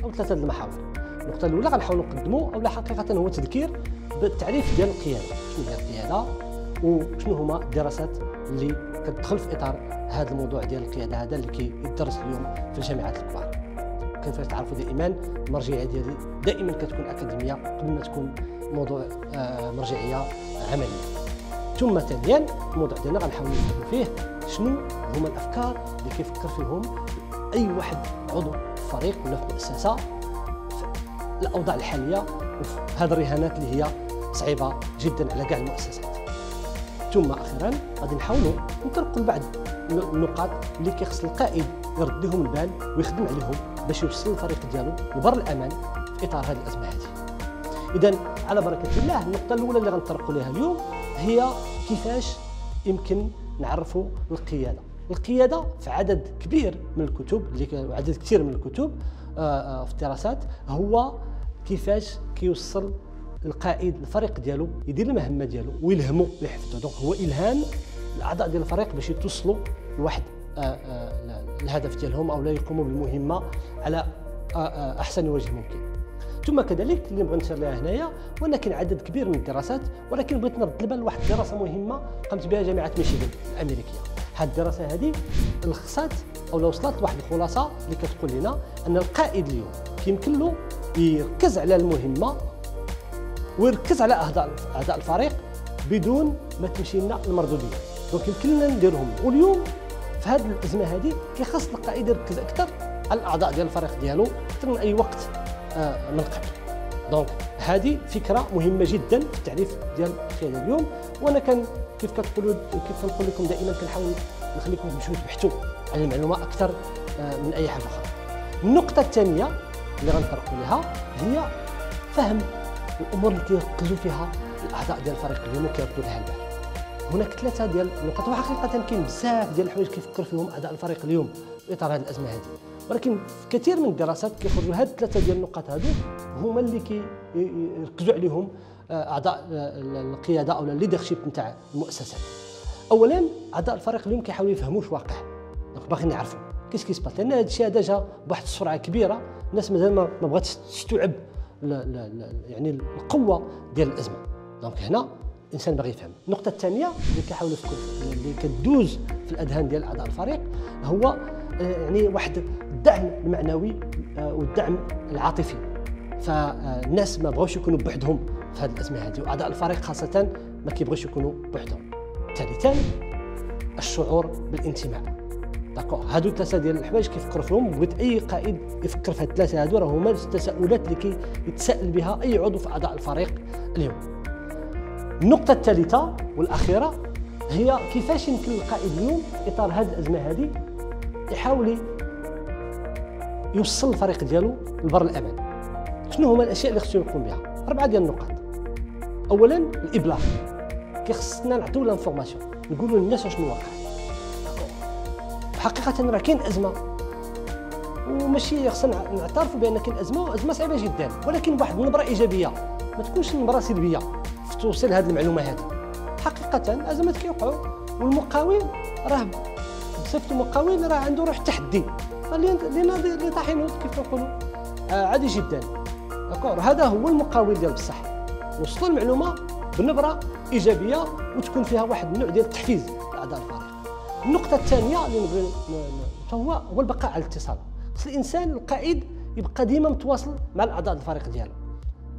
او 3 ديال المحاور. النقطه الاولى غنحاولوا نقدموا اولا حقيقه هو تذكير بالتعريف ديال القياده، شنو هي القياده وشنو هما الدراسات اللي كتدخل في اطار هذا الموضوع ديال القياده هذا اللي كيدرس اليوم في الجامعات الكبار. كيف تعرفوا دائما المرجعيه ديالي دائما كتكون اكاديميه قبل ما تكون موضوع مرجعيه عمليه. ثم ثانيا الموضوع ديالنا غنحاولوا نفهموا فيه شنو هما الافكار اللي كيفكر فيهم اي واحد عضو في فريق ولا في مؤسسه في الاوضاع الحاليه وفي هذه الرهانات اللي هي صعيبه جدا على كاع المؤسسات. ثم اخيرا غادي نحاولوا نطرقوا لبعض النقاط اللي كيخص القائد يرد لهم البال ويخدم عليهم باش يوصل الفريق ديالو لبر الامان في اطار هذه الازمه هذه. اذا على بركه الله النقطه الاولى اللي غنطرقوا لها اليوم هي كيفاش يمكن نعرفوا القياده. القياده في عدد كبير من الكتب اللي عدد كثير من الكتب في الدراسات هو كيفاش كيوصل القائد الفريق ديالو يدير المهمه ديالو ويلهمو ويحفظو. دونك هو الهام الاعضاء ديال الفريق باش يتوصلوا لواحد الهدف ديالهم او لا يقوموا بالمهمه على احسن وجه ممكن. ثم كذلك اللي بغيت نشير لها هنايا وان كاين عدد كبير من الدراسات، ولكن بغيت نرد البال لواحد الدراسه مهمه قامت بها جامعه ميشيغان الامريكيه. هذه الدراسه هذه لخصت او وصلت لواحد الخلاصه اللي كتقول لنا ان القائد اليوم كيمكن له يركز على المهمه ويركز على اعضاء الفريق بدون ما تمشي لنا المردوديه. دونك يمكن لنا نديرهم. واليوم في هذه الازمه هذه كيخص القائد يركز اكثر على الاعضاء ديال الفريق ديالو اكثر من اي وقت من قبل. دونك هذه فكره مهمه جدا في التعريف ديال القياده اليوم، وانا كيف كنقول لكم دائما كنحاول نخليكم تمشيو تبحثوا على المعلومه اكثر من اي حاجه اخرى. النقطه الثانيه اللي غنطرقوا لها هي فهم الامور اللي كيركزوا فيها اعضاء ديال الفريق اليوم وكيردوا لها البال. هناك 3 ديال النقط، وحقيقه كاين بزاف ديال الحوايج كيفكر فيهم اعضاء الفريق اليوم في اطار هذه الازمه هذه، ولكن في كثير من الدراسات كيخرجوا هاد 3 ديال النقط هادو هما اللي كيركزوا عليهم اعضاء القياده او الليدرشيب نتاع المؤسسات. اولا اعضاء الفريق اليوم كيحاولوا يفهموا واش واقع، دونك باغيين يعرفوا كيس كيسباس، لان هذا الشيء هذا جا بواحد السرعه كبيره، الناس مازال ما بغاتش تستوعب يعني القوه ديال الازمه. دونك هنا الانسان باغي يفهم. النقطه الثانيه اللي كيحاول يفكر اللي كدوز في الاذهان ديال اعضاء الفريق هو يعني واحد الدعم المعنوي والدعم العاطفي. فالناس ما بغاوش يكونوا بوحدهم في هذه الازمه هذه، واعضاء الفريق خاصه ما كيبغيوش يكونوا بوحدهم. ثالثا الشعور بالانتماء. داكور، هادو 3 ديال الحوايج كيفكروا فيهم، بغيت اي قائد يفكر في هاد 3 هادو، راه هما التساؤلات اللي كيتساءل بها اي عضو في اعضاء الفريق اليوم. النقطة الثالثة والأخيرة هي كيفاش يمكن للقائد اليوم في إطار هذه الأزمة هذه يحاول يوصل الفريق ديالو لبر الأمان. شنو هما الأشياء اللي خصو يقوم بها؟ 4 ديال النقاط. أولاً الإبلاغ، كيخصنا نعطيو لانفورماسيون، نقولوا للناس شنو واقع. حقيقة راه كاين أزمة، وماشي خصنا نعترفوا بأن كاين أزمة صعيبة جدا، ولكن بواحد النبرة إيجابية، ما تكونش نبرة سلبية في توصيل هذه المعلومة هذه. حقيقة الأزمات كيوقعوا، والمقاول راه بصفته مقاول راه عنده روح تحدي، اللي طاحينه كيف كنقولوا عادي جدا. داكور، هذا هو المقاول ديال بصح، نوصلوا المعلومة بنبرة إيجابية وتكون فيها واحد النوع ديال التحفيز لأعضاء الفريق. النقطة الثانية اللي نبغي هو البقاء على الاتصال. خص الإنسان القائد يبقى ديما متواصل مع الأعضاء الفريق ديالو،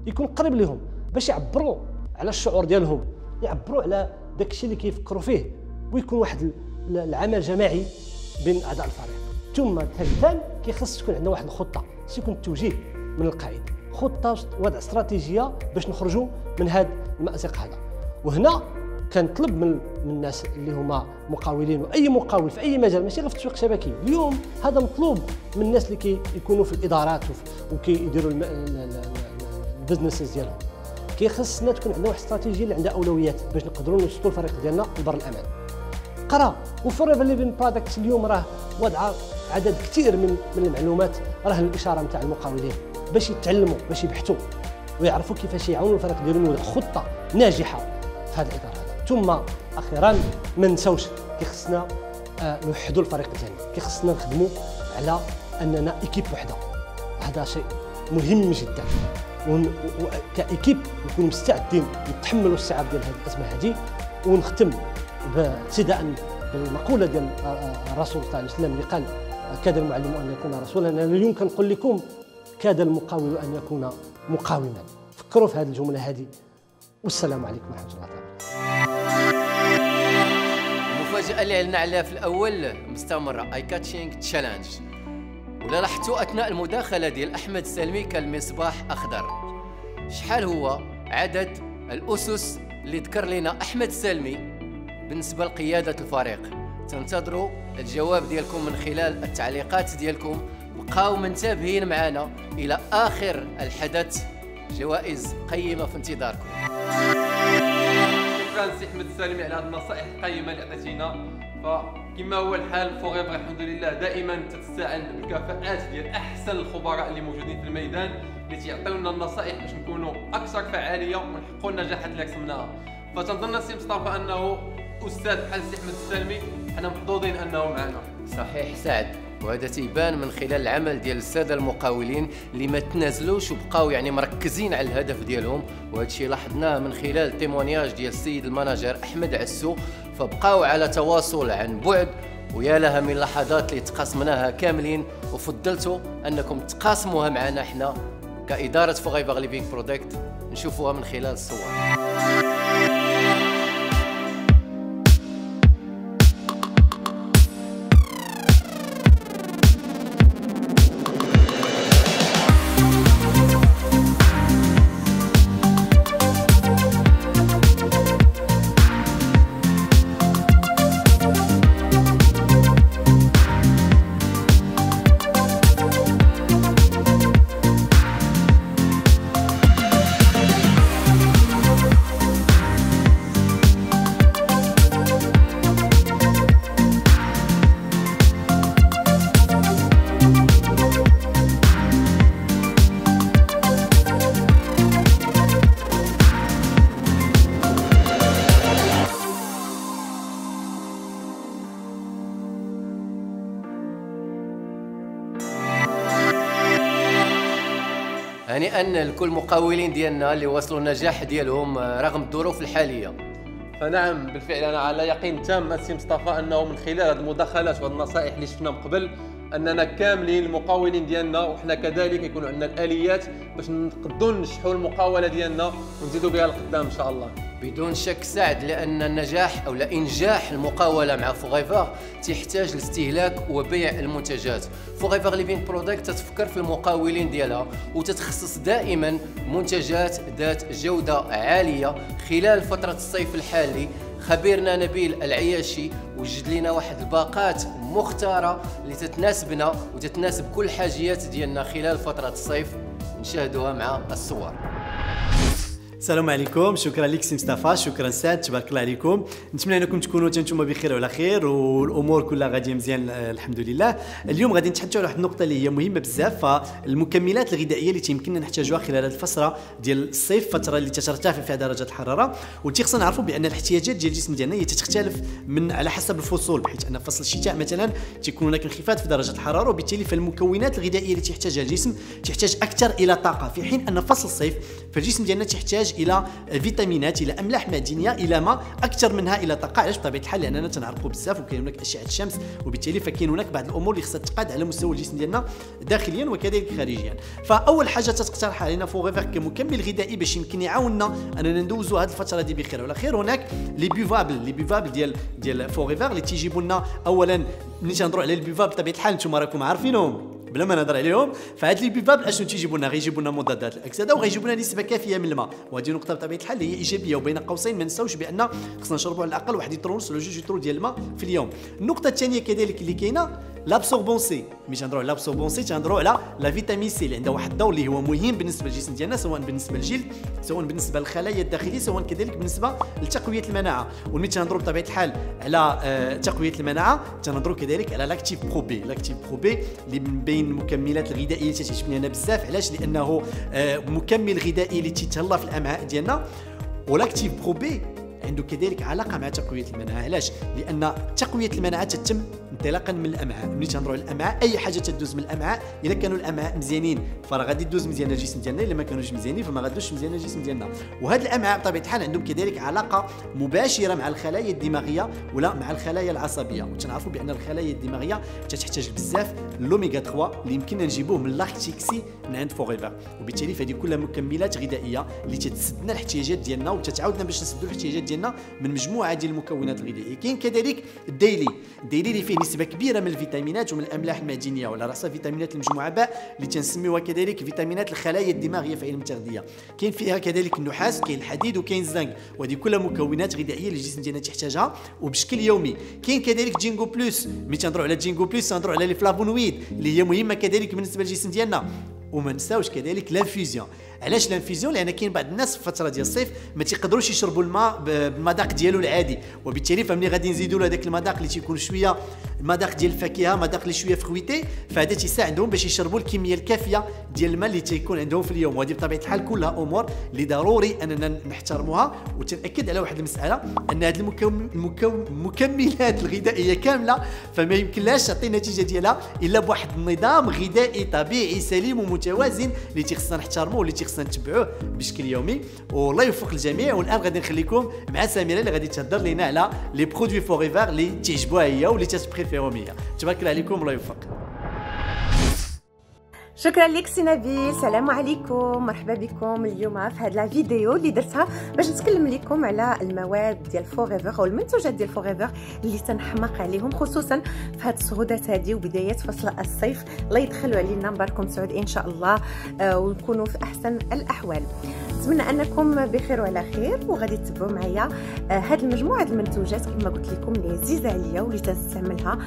يكون قريب لهم باش يعبروا على الشعور ديالهم، يعبروا على داك الشيء اللي كيفكروا فيه، ويكون واحد العمل جماعي بين اعضاء الفريق. ثم ثالثا كيخص تكون عندنا واحد الخطه، خص يكون التوجيه من القائد، خطه وضع استراتيجيه باش نخرجوا من هذا المأزق هذا. وهنا كنطلب من الناس اللي هما مقاولين، واي مقاول في اي مجال ماشي غير في التسويق الشبكي، اليوم هذا مطلوب من الناس اللي كيكونوا في الادارات وكيديروا البزنسز ديالهم. كيخصنا تكون عندنا واحد الاستراتيجيه اللي عندها اولويات باش نقدروا نوصلوا الفريق ديالنا لبر الامان. قرا وفوريفر ليفين برودكت اليوم راه وضع عدد كثير من المعلومات، راه الاشاره نتاع المقاولين باش يتعلموا، باش يبحثوا ويعرفوا كيفاش يعاونوا الفريق ديالهم يوضع خطه ناجحه في هذا الاطار هذا. ثم اخيرا ما نساوش كيخصنا نوحدوا الفريق ديالنا، كيخصنا نخدموا على اننا ايكيب وحده. هذا شيء مهم جدا، وكايكيب نكونوا مستعدين نتحملوا الصعاب ديال هذه الازمه هذه. ونختم ابتداء بالمقوله ديال الرسول صلى الله عليه وسلم اللي قال كاد المعلم ان يكون رسولا. انا اليوم كنقول لكم كاد المقاول ان يكون مقاوما. فكروا في هذه الجمله هذه، والسلام عليكم ورحمه الله تعالى. المفاجاه اللي علنا عليها في الاول مستمره، اي كاتشينغ تشالنج. ولا لاحظتوا اثناء المداخله ديال احمد السلمي كان المصباح اخضر. شحال هو عدد الاسس اللي ذكر لنا احمد السلمي بالنسبه لقياده الفريق؟ تنتظروا الجواب ديالكم من خلال التعليقات ديالكم. بقاو منتبهين معنا الى اخر الحدث، جوائز قيمه في انتظاركم. شكرا سي احمد السلمي على هذه النصائح القيمه اللي عطيتينا. فكما هو الحال فوريفر الحمد لله دائما تتستعن بالكفاءات ديال احسن الخبراء اللي موجودين في الميدان، اللي تيعطيونا النصائح باش نكونوا اكثر فعاليه ونحققوا النجاحات اللي رسمناها. فتنظن سي مصطفى انه استاذ بحال سي احمد السلمي حنا محظوظين انه معنا. صحيح سعد، وهذا تيبان من خلال العمل ديال الساده المقاولين اللي ما تنازلوش وبقاو يعني مركزين على الهدف ديالهم، وهذا الشيء لاحظناه من خلال التيمونياج ديال السيد الماناجر احمد عسو. فبقاو على تواصل عن بعد، ويا لها من لحظات اللي تقاسمناها كاملين، وفضلتوا انكم تقاسموها معنا احنا كاداره فوريفر ليفينغ برودكت، نشوفوها من خلال الصور. هنيئا لكل المقاولين ديالنا اللي وصلوا النجاح ديالهم رغم الظروف الحاليه. فنعم بالفعل انا على يقين تام السي مصطفى انه من خلال هذه المداخلات وهذه النصائح اللي شفنا من قبل اننا كاملين المقاولين ديالنا وحنا كذلك يكون عندنا الاليات باش نقدروا ننجحوا المقاوله ديالنا ونزيدوا بها لقدام ان شاء الله. بدون شك سعد، لان النجاح او انجاح المقاوله مع فوغيفر تحتاج لاستهلاك وبيع المنتجات. فوغيفر ليفينغ برودكت تتفكر في المقاولين ديالها وتتخصص دائما منتجات ذات جوده عاليه. خلال فتره الصيف الحالي خبيرنا نبيل العياشي وجد لنا واحد الباقات مختاره اللي تتناسبنا وتتناسب كل حاجيات ديالنا خلال فتره الصيف. نشاهدوها مع الصور. السلام عليكم، شكرا لك سي مصطفى، شكرا سعد، تبارك الله عليكم. نتمنى انكم تكونوا نتوما بخير وعلى خير والامور كلها غاديه مزيان الحمد لله. اليوم غادي نتحدثوا على واحد النقطه اللي هي مهمه بزاف، فالمكملات الغذائيه اللي تيمكننا نحتاجوها خلال هذه الفتره ديال الصيف، فتره اللي تترتفع فيها درجه الحراره، وتيخصنا نعرفوا بان الاحتياجات ديال الجسم ديالنا هي تختلف من على حسب الفصول، بحيث ان فصل الشتاء مثلا تيكون هناك انخفاض في درجه الحراره، وبالتالي فالمكونات الغذائيه اللي تحتاجها الجسم تحتاج اكثر الى طاقه، في حين ان فصل الصيف فالجسم ديالنا تحتاج الى فيتامينات، الى املاح معدنيه، الى ماء اكثر منها الى طاقه. علاش؟ بطبيعه الحال لاننا تنعرقوا بزاف وكاين هناك اشعه الشمس، وبالتالي فكاين هناك بعض الامور اللي خصها تقاد على مستوى الجسم ديالنا داخليا وكذلك خارجيا. فاول حاجه تقترح علينا فوغيفر كمكمل غذائي باش يمكن يعاوننا اننا ندوزوا هذه الفتره دي بخير وعلى خير، هناك لي بيفابل ديال فوغيفر اللي تيجيبوا لنا. اولا ملي تنهضروا على البيفابل بطبيعه الحال نتوما راكم عارفينهم بلا ما نهضر عليهم، فهاد لي بيفابل اشنو تيجيبوا لنا؟ غيجيبوا لنا مضادات الاكسده وغيجيبوا لنا نسبه كافيه من الماء، وهذه نقطه بطبيعه الحال هي ايجابيه. وبين قوسين ما نساوش بان خصنا نشربوا على الاقل 1 لتر ونص ولا 2 لتر ديال الماء في اليوم. النقطه الثانيه كذلك اللي كاينه لابسوربون سي. ملي تنهضروا على لابسوربون سي تنهضروا على لا فيتامين سي اللي عندها واحد الدور اللي هو مهم بالنسبه للجسم ديالنا، سواء بالنسبه للجلد، سواء بالنسبه للخلايا الداخليه، سواء كذلك بالنسبه لتقويه المناعه. وملي تنهضروا بطبيعه الحال على تقويه المناعه تنهضروا كذلك على لاكتيف برو بي. لاكتيف برو بي اللي من بين المكملات الغذائيه اللي تتعجبني انا بزاف. علاش؟ لانه مكمل غذائي اللي تيتهلا في الامعاء ديالنا، ولاكتيف برو بي عنده كذلك علاقه مع تقويه المناعه. علاش؟ لان تقويه المناعه تتم انطلاقا من الامعاء. ملي تنهضروا على الامعاء اي حاجه تدوز من الامعاء، الا كانوا الامعاء مزيانين فراه غادي تدوز مزيان الجسم ديالنا، الا ما كانوش مزيانين فما غادوش مزيان الجسم ديالنا. وهاد الامعاء بطبيعه الحال عندهم كذلك علاقه مباشره مع الخلايا الدماغيه ولا مع الخلايا العصبيه، وتنعرفوا بان الخلايا الدماغيه تحتاج بزاف لوميغا 3 اللي يمكننا نجيبوه من لاكتيكسي من عند فوغيفر. وبالتالي فهذه كلها مكملات غذائيه اللي تتسدنا الاحتياجات ديالنا وتتعاودنا باش نسدوا الاحتياجات ديالنا من مجموعه ديال المكونات الغذائيه. كاين كذلك الديلي اللي فيه نسبه كبيره من الفيتامينات ومن الاملاح المعدنيه ولا راسها فيتامينات المجموعه باء اللي تنسميوها كذلك فيتامينات الخلايا الدماغيه في علم التغذيه. كاين فيها كذلك النحاس، كاين الحديد، وكاين الزنك، وهذه كلها مكونات غذائيه اللي الجسم ديالنا تحتاجها وبشكل يومي. كاين كذلك جينغو بلس. ملي تنهضروا على جينغو بلس تنهضروا على لي فلافونويد اللي هي مهمه كذلك بالنسبه للجسم ديالنا. وما نساوش كذلك لانفيزيون. علاش لانفيزيون؟ لان كاين بعض الناس في الفتره ديال الصيف ما تيقدروش يشربوا الماء بالمذاق ديالو العادي، وبالتالي فملي غادي نزيدوا له هذاك المذاق اللي تيكون شويه المذاق ديال الفاكهه، مذاق اللي شويه فرويتي، فهذا تيساعدهم باش يشربوا الكميه الكافيه ديال الماء اللي تيكون عندهم في اليوم. وهذه بطبيعه الحال كلها امور اللي ضروري اننا نحترموها. وتنأكد على واحد المساله ان هذه المكملات الغذائيه كامله فما يمكنلاش تعطي النتيجه ديالها الا بواحد النظام غذائي طبيعي سليم ومتوازن اللي تيخصنا نحترموه واللي تيخصنا نتبعوه بشكل يومي. والله يوفق الجميع. والان غادي نخليكم مع سميره اللي غادي تهضر لنا على لي برودوي فوغيفر اللي تعجبوها هي واللي تبريفيرهم هي. تبارك الله عليكم، الله يوفق. شكرا لك سي نبيل. السلام عليكم، مرحبا بكم اليوم في هذه الفيديو اللي درتها باش نتكلم لكم على المواد ديال فوغيفر او المنتوجات ديال فوغيفر اللي تنحماق عليهم خصوصا في هذه السهودات هذه وبدايه فصل الصيف. الله يدخلوا علينا نباركم سعود ان شاء الله ونكونوا في احسن الاحوال. نتمنى انكم بخير وعلى خير وغادي تتبعوا معايا هذه المجموعه المنتوجات كما قلت لكم اللي عزيزه عليا واللي تنستعملها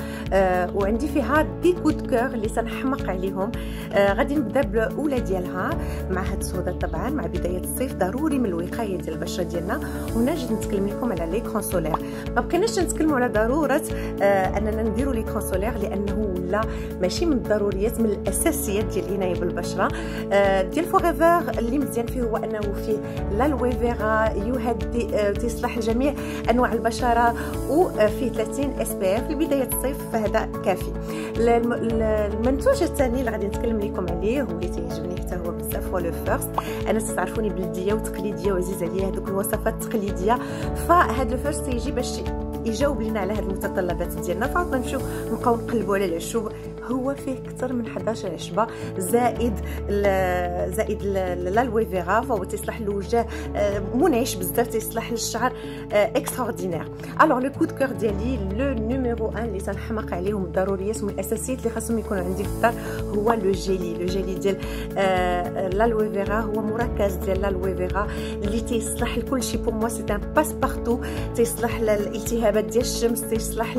وعندي فيها دي كود كور اللي تنحماق عليهم. غادي نبدا بالاولى ديالها مع هاد السوداء. طبعا مع بدايه الصيف ضروري من الوقايه ديال البشره ديالنا. وهنا جيت نتكلم لكم على ليكرون سولير. ما بقيناش نتكلموا على ضروره اننا نديروا ليكرون سولير لانه ولا ماشي من الضروريات، من الاساسيات ديال العنايه بالبشره. ديال فوغيفر اللي مزيان فيه هو انه فيه الالوي فيرا يهدئ تصلح لجميع انواع البشره وفيه 30 اس بي اف لبدايه الصيف فهذا كافي. المنتوج الثاني اللي غادي نتكلم لكم لكم عليه واللي تيعجبني حتى هو بزاف هو لو فيرست. انا تعرفوني بلديه وتقليديه وعزيز عليا هذوك الوصفات التقليديه، فهاد لو فيرست تيجي باش يجاوب لنا على هاد المتطلبات ديالنا. فعطنا نمشيو نبقاو نقلبوا على العشوب. هو فيه اكثر من 11 عشبه زائد الالوي فيرا، فهو تيصلح للوجه منعش بزاف، تيصلح للشعر اكستراوردينير. الوغ لو كود كور ديالي لو نيميرو 1 اللي تنحماق عليهم الضروريات والاساسيات اللي خاصهم يكونوا عندي في الدار هو لو جيلي ديال الالوي فيرا. هو مركز ديال الالوي فيرا اللي تيصلح لكل شيء. بور موا سي ان باس بارتو، تيصلح للالتهابات ديال الشمس، تيصلح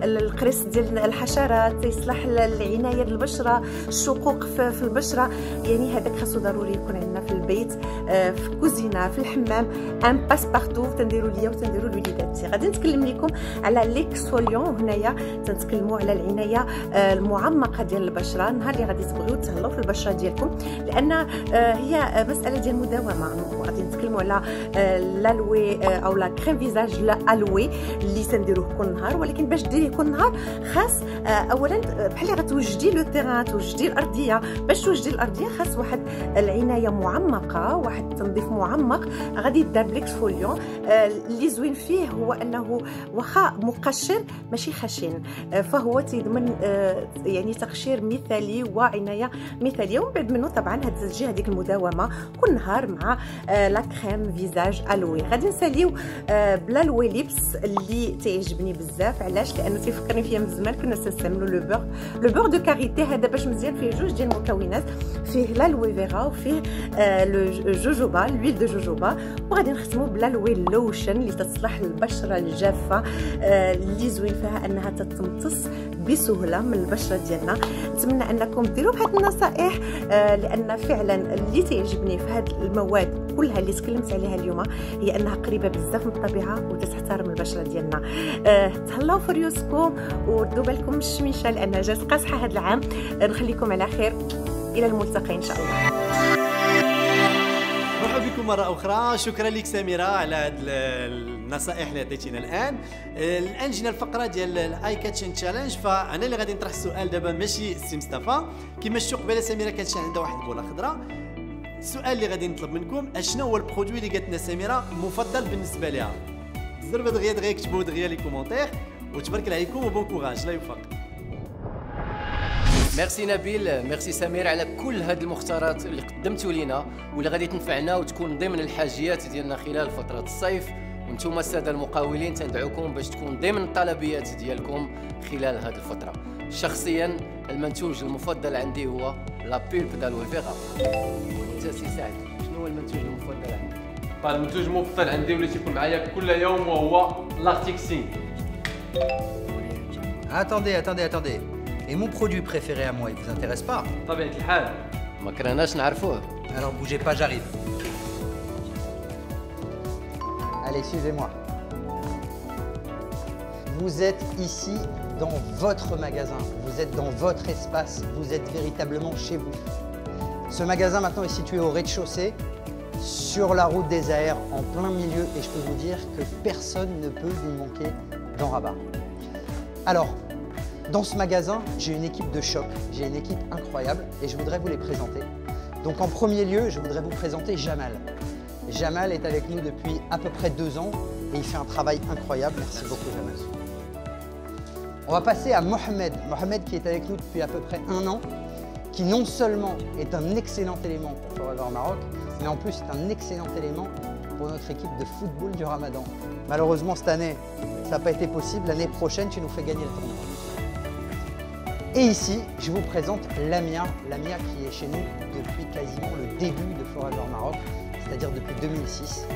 للقرص ديال الحشرات، تيصلح العنايه ديال البشره، الشقوق في البشره. يعني هذاك خاصو ضروري يكون عندنا في البيت، في الكوزينه، في الحمام، ان باس بارتو تنديروا ليا وتنديروا لوليداتي. غادي نتكلم لكم على ليكسفوليون. هنايا تنتكلموا على العنايه المعمقه ديال البشره. النهار اللي غادي تبغيو تهلاو في البشره ديالكم، لان هي مساله ديال المداومه. غادي نتكلموا على الالوي او لا كريم فيزاج لا الوي اللي تنديروه كل نهار. ولكن باش ديريه كل نهار خاص اولا بحال غتوجدي لو تيران، توجدي الارضيه. باش توجدي الارضيه خاص واحد العنايه معمقه، واحد التنظيف معمق غادي يدار بليكسفوليون. اللي زوين فيه هو انه واخا مقشر ماشي خشن، فهو تيضمن يعني تقشير مثالي وعنايه مثاليه. ومن بعد منه طبعا تجي هذيك المداومه كل نهار مع لا كريم فيزاج الوي. غادي نساليو بالالوي ليبس اللي تيعجبني بزاف. علاش؟ لانه تيفكرني فيها من زمان كنا تنستعملوا لو بور دو كاريتي. هذا باش مزيان فيه جوج ديال المكونات، فيه الالوي فيرا وفيه لو جوجوبا، لويل دو جوجوبا. وغادي نختموا بالالوي لوشن اللي تصلح للبشره الجافه، اللي زوين فيها انها تتمتص بسهوله من البشره ديالنا. نتمنى انكم ديروا بهاد النصائح، لان فعلا اللي تعجبني في هاد المواد كلها اللي تكلمت عليها اليوم هي انها قريبه بزاف من الطبيعه وتحترم البشره ديالنا. تهلاو في ريوسكم وردوا بالكم الشميشه لانها جات قاصحه هذا العام. نخليكم على خير، الى الملتقى ان شاء الله. مرحبا بكم مرة أخرى. شكرا لك سميرة على هاد النصائح اللي عطيتينا الآن جينا الفقرة ديال الآي كاتشين تشالنج. فأنا اللي غادي نطرح السؤال دابا ماشي السي مصطفى. كما شفتوا قبيله سميرة كانت عندها واحد البولة خضراء. السؤال اللي غادي نطلب منكم اشنو هو البرودوي اللي قالت لنا سميرة مفضل بالنسبة لها. بزاف دغيا كتبوا دغيا لي كومونتير وتبارك الله عليكم وبون كوراج. لا يوفق. ميرسي نبيل، ميرسي سمير على كل هاد المختارات اللي قدمتوا لينا واللي غادي تنفعنا وتكون ضمن الحاجيات ديالنا خلال فترة الصيف. وانتم السادة المقاولين تندعوكم باش تكون ضمن الطلبيات ديالكم خلال هاد الفترة. شخصيا المنتوج المفضل عندي هو لا بولب دالوي فيغا. وانت سي سعد شنو هو المنتوج المفضل عندك؟ المنتوج المفضل عندي واللي تيكون معايا كل يوم وهو لارتيك سين. Attendez. Et mon produit préféré à moi, il vous intéresse pas? طبيعة الحال ما كرهناش نعرفوه. Alors bougez pas, j'arrive. Allez, suivez-moi. Vous êtes ici dans votre magasin, vous êtes dans votre espace, vous êtes véritablement chez vous. Ce magasin maintenant est situé au rez-de-chaussée, sur la route des AR, en plein milieu, et je peux vous dire que personne ne peut lui manquer dans Rabat. Alors, dans ce magasin, j'ai une équipe de choc, j'ai une équipe incroyable et je voudrais vous les présenter. Donc en premier lieu, je voudrais vous présenter Jamal. Jamal est avec nous depuis à peu près 2 ans et il fait un travail incroyable. Merci beaucoup Jamal. On va passer à Mohamed. Mohamed qui est avec nous depuis à peu près 1 an, qui non seulement est un excellent élément pour Forever Maroc, mais en plus c'est un excellent élément pour notre équipe de football du Ramadan. Malheureusement cette année, ça n'a pas été possible. L'année prochaine, tu nous fais gagner le tournoi. Et ici, je vous présente Lamia. Lamia qui est chez nous depuis quasiment le début de Forever Maroc, c'est-à-dire depuis 2006.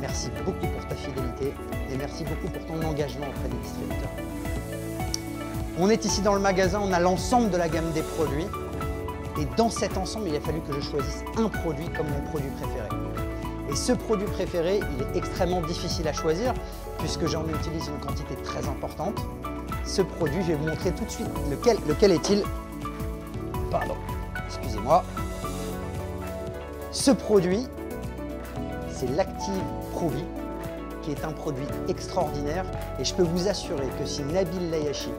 Merci beaucoup pour ta fidélité et merci beaucoup pour ton engagement auprès des distributeurs. On est ici dans le magasin, on a l'ensemble de la gamme des produits. Et dans cet ensemble, il a fallu que je choisisse un produit comme mon produit préféré. Et ce produit préféré, il est extrêmement difficile à choisir puisque j'en utilise une quantité très importante. Ce produit, je vais vous montrer tout de suite lequel est-il. Pardon, excusez-moi. Ce produit, c'est l'Active Provi, qui est un produit extraordinaire. Et je peux vous assurer que si Nabil Layachi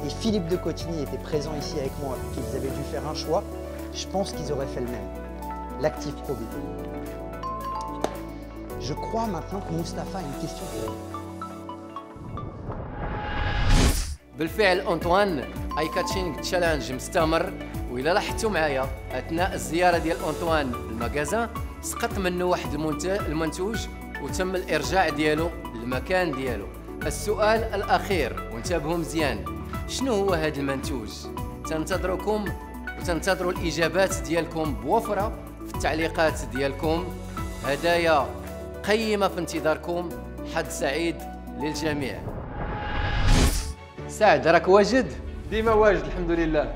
et Philippe de Cotigny étaient présents ici avec moi et qu'ils avaient dû faire un choix, je pense qu'ils auraient fait le même. L'actif Pro B. Je crois maintenant que Mustapha a une question pour vous. بالفعل أنطوان اي كاتشينغ تشالنج مستمر، وإلا لاحظتوا معايا اثناء الزياره ديال أنطوان للمغازان سقط منه واحد المنتوج وتم الارجاع ديالو للمكان ديالو. السؤال الاخير وانتبهوا مزيان، شنو هو هذا المنتوج؟ تنتظركم وتنتظروا الاجابات ديالكم بوفره في التعليقات ديالكم. هدايا قيمه في انتظاركم. حظ سعيد للجميع. سعد راك واجد؟ ديما واجد الحمد لله.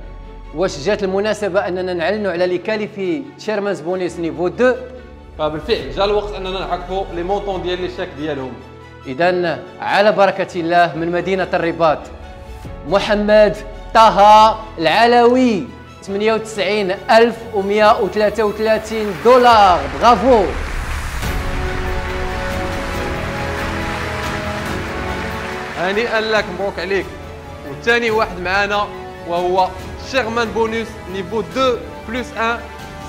واش جات المناسبه اننا نعلنوا على لي كاليفي تشيرمانز بونيس نيفو 2؟ بالفعل جا الوقت اننا نعرفوا لي مونطون ديال لي شاك ديالهم. اذا على بركه الله من مدينه الرباط، محمد طه العلوي 98,133 دولار. برافو. هنيئا لك، مبروك عليك. والثاني واحد معانا وهو شيرمان بونوس نيفو 2 بلس 1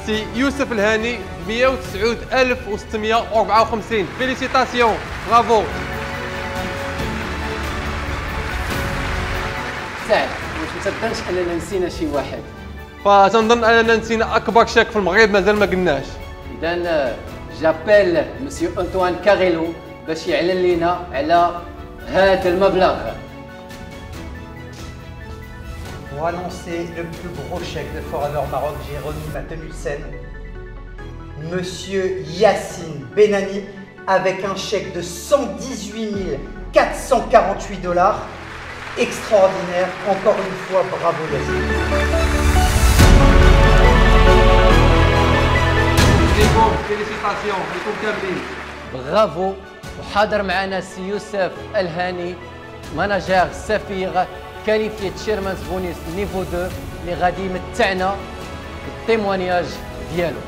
سي يوسف الهاني 109,654. فيليسيتاسيون، برافو. سعد واش ما تظنش اننا نسينا شي واحد؟ فتنظن اننا نسينا اكبر شاك في المغرب مازال ما قلناش. اذا جابيل مسيو أنطوان كاريلو باش يعلن لنا على هذا المبلغ. Pour annoncer le plus gros chèque de Forever Maroc, j'ai remis ma tenue de scène. Monsieur Yassine Benani avec un chèque de 118 448 $. Extraordinaire. Encore une fois, bravo Yassine. فيليسيتاسيون لكم كاملين. برافو. وحاضر معنا سي يوسف الهاني ماناجير سفير كاليفي تشيرمانز بونيس نيفو 2 اللي غادي يمتعنا بالتيموانياج ديالو.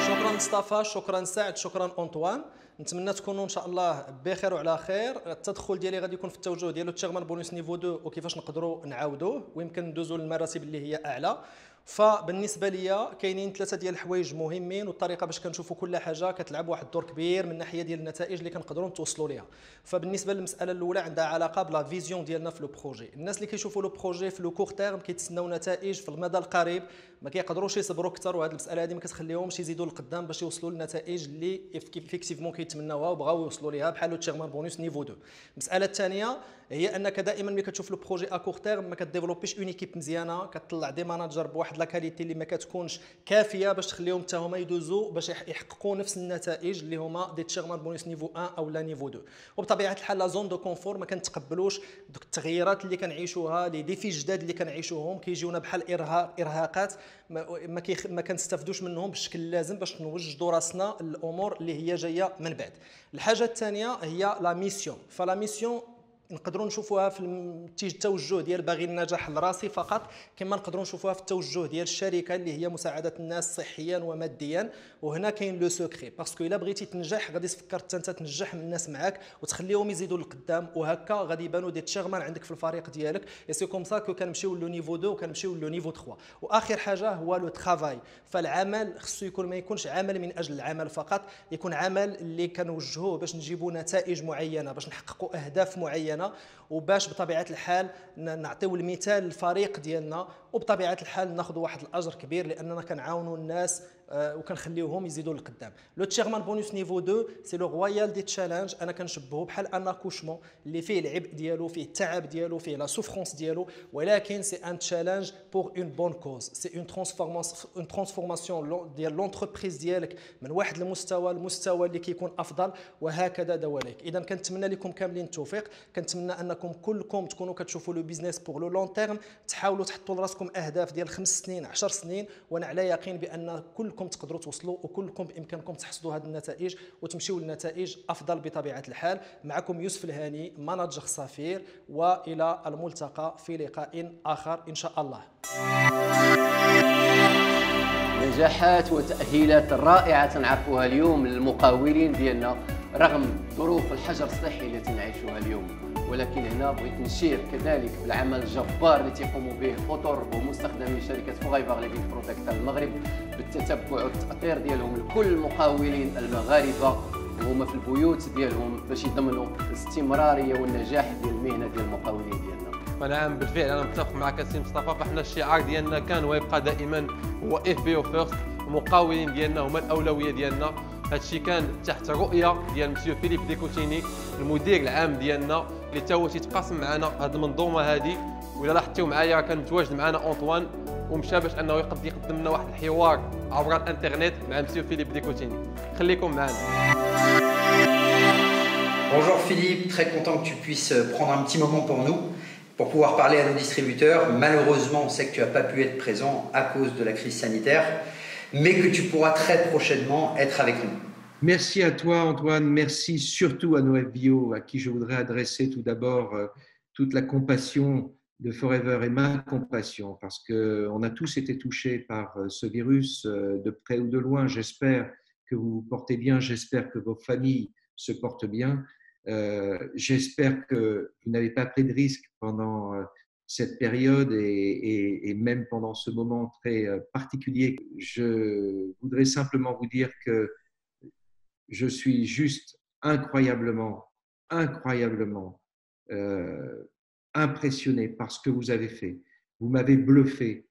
شكرا مصطفى، شكرا سعد، شكرا أنطوان. نتمنى تكونوا ان شاء الله بخير وعلى خير. التدخل ديالي غادي يكون في التوجه ديالو تشيرمان بونوس نيفو 2 وكيفاش نقدروا نعاودوه ويمكن ندوزوا للمراتب اللي هي اعلى. فبالنسبه ليا كاينين ثلاثه ديال الحوايج مهمين، والطريقه باش كنشوفوا كل حاجه كتلعب واحد الدور كبير من ناحيه ديال النتائج اللي كنقدروا نتوصلوا ليها. فبالنسبه للمساله الاولى عندها علاقه بلا فيزيون ديالنا في لو بروجي. الناس اللي كيشوفوا لو بروجي في لو كور تيرم كيتسناو نتائج في المدى القريب، ما كيقدروش يصبروا اكثر، وهذه المساله هذه ما كتخليهمش يزيدوا للقدام باش يوصلوا للنتائج اللي افيكتيفمون كيتمناوها وبغاو يوصلوا ليها بحال تشيرمان بونوس نيفو 2. المساله الثانيه هي انك دائما ملي كتشوف لو بروجي ا كور تيرم ما كديفلوبيش اون ايكيب مزيانه، كتطلع دي ماناجر بواحد لا كاليتي اللي ما كتكونش كافيه باش تخليهم حتى هما يدوزوا باش يحققوا نفس النتائج اللي هما دي تشيرمان بونوس نيفو 1 او لا نيفو 2. وبطبيعه الحال لا زون دو كونفور ما كنتقبلوش دوك التغييرات اللي كنعيشوها، لي ديفي جداد اللي كنعيشوهم كيجيونا بحال ارهاقات ما كنستافدوش منهم بالشكل اللازم باش نوجدوا راسنا الامور اللي هي جايه من بعد. الحاجه الثانيه هي لا ميسيون. فلا ميسيون نقدروا نشوفوها في التوجه ديال باغي النجاح الراسي فقط، كما نقدروا نشوفوها في التوجه ديال الشركه اللي هي مساعده الناس صحيا وماديا. وهنا كاين لو سوكري، باسكو الا بغيتي تنجح غادي تفكر انت تنجح من الناس معاك وتخليهم يزيدوا للقدام، وهكا غادي يبانوا دي تشيرمان عندك في الفريق ديالك. اي سي كوم سا كو كنمشيو لو نيفو 2 وكنمشيو لو نيفو 3. واخر حاجه هو لو ترافاي. فالعمل خصو يكون ما يكونش عمل من اجل العمل فقط، يكون عمل اللي كنوجهوه باش نجيبوا نتائج معينه، باش نحققوا اهداف معينه، وباش بطبيعه الحال نعطيو المثال للفريق ديالنا، وبطبيعه الحال ناخذوا واحد الاجر كبير لاننا كنعاونوا الناس وكنخليوهم يزيدوا للقدام. لو تشيرمان بونوس نيفو 2 سي لو رويال دي تشالنج. انا كنشبهه بحال ان اكوشمون اللي فيه العبء ديالو، فيه التعب ديالو، فيه لا سوفرونس ديالو، ولكن سي ان تشالنج بور اون بون كوز. سي اون ترانسفورماسيون ديال لونتربريز ديالك من واحد المستوى اللي كيكون افضل، وهكذا دواليك. اذا كنتمنى لكم كاملين التوفيق، كنتمنى انكم كلكم تكونوا كتشوفوا لو بيزنس بور لو لون تيرم، تحاولوا تحطوا لراسكم اهداف ديال 5 سنين 10 سنين، وانا على يقين بان كلكم تقدروا توصلوا وكلكم بامكانكم تحصدوا هذه النتائج وتمشيوا لنتائج افضل بطبيعه الحال. معكم يوسف الهاني ماناجر صفير، والى الملتقى في لقاء اخر ان شاء الله. نجاحات وتأهيلات رائعة تنعرفوها اليوم للمقاولين ديالنا رغم ظروف الحجر الصحي التي نعيشها اليوم، ولكن هنا بغيت نشير كذلك بالعمل الجبار اللي تيقوم به اطر ومستخدمي شركه فوغيفر ليفينغ بروتكت المغرب بالتتبع والتاطير ديالهم لكل المقاولين المغاربه وهما في البيوت ديالهم باش يضمنوا الاستمراريه والنجاح ديال المهنه ديال المقاولين ديالنا. نعم بالفعل انا متفق معك سي مصطفى. فاحنا الشعار ديالنا كان ويبقى دائما هو اف بي او فيرست. المقاولين ديالنا هما الاولويه ديالنا. هادشي كان تحت رؤيه ديال مسيو فيليب ديكوتيني المدير العام ديالنا اللي تا هو تيتقاسم معنا هذه المنظومه هذه. وإلا لاحظتوا معايا كان متواجد معنا أنطوان ومشى باش انه يقدم لنا واحد الحوار عبر الانترنت مع مسيو فيليب ديكوتيني. خليكم معنا. Bonjour Philippe, très content que tu puisses prendre un petit moment pour nous, pour pouvoir parler à nos distributeurs. Malheureusement, on sait que tu n'as pas pu être présent à cause de la crise sanitaire, mais que tu pourras très prochainement être avec nous. Merci à toi Antoine, merci surtout à nos FBO, à qui je voudrais adresser tout d'abord toute la compassion de Forever et ma compassion, parce qu'on a tous été touchés par ce virus de près ou de loin. J'espère que vous vous portez bien, j'espère que vos familles se portent bien. J'espère que vous n'avez pas pris de risques pendant cette période et même pendant ce moment très particulier. Je voudrais simplement vous dire que je suis juste incroyablement impressionné par ce que vous avez fait. Vous m'avez bluffé,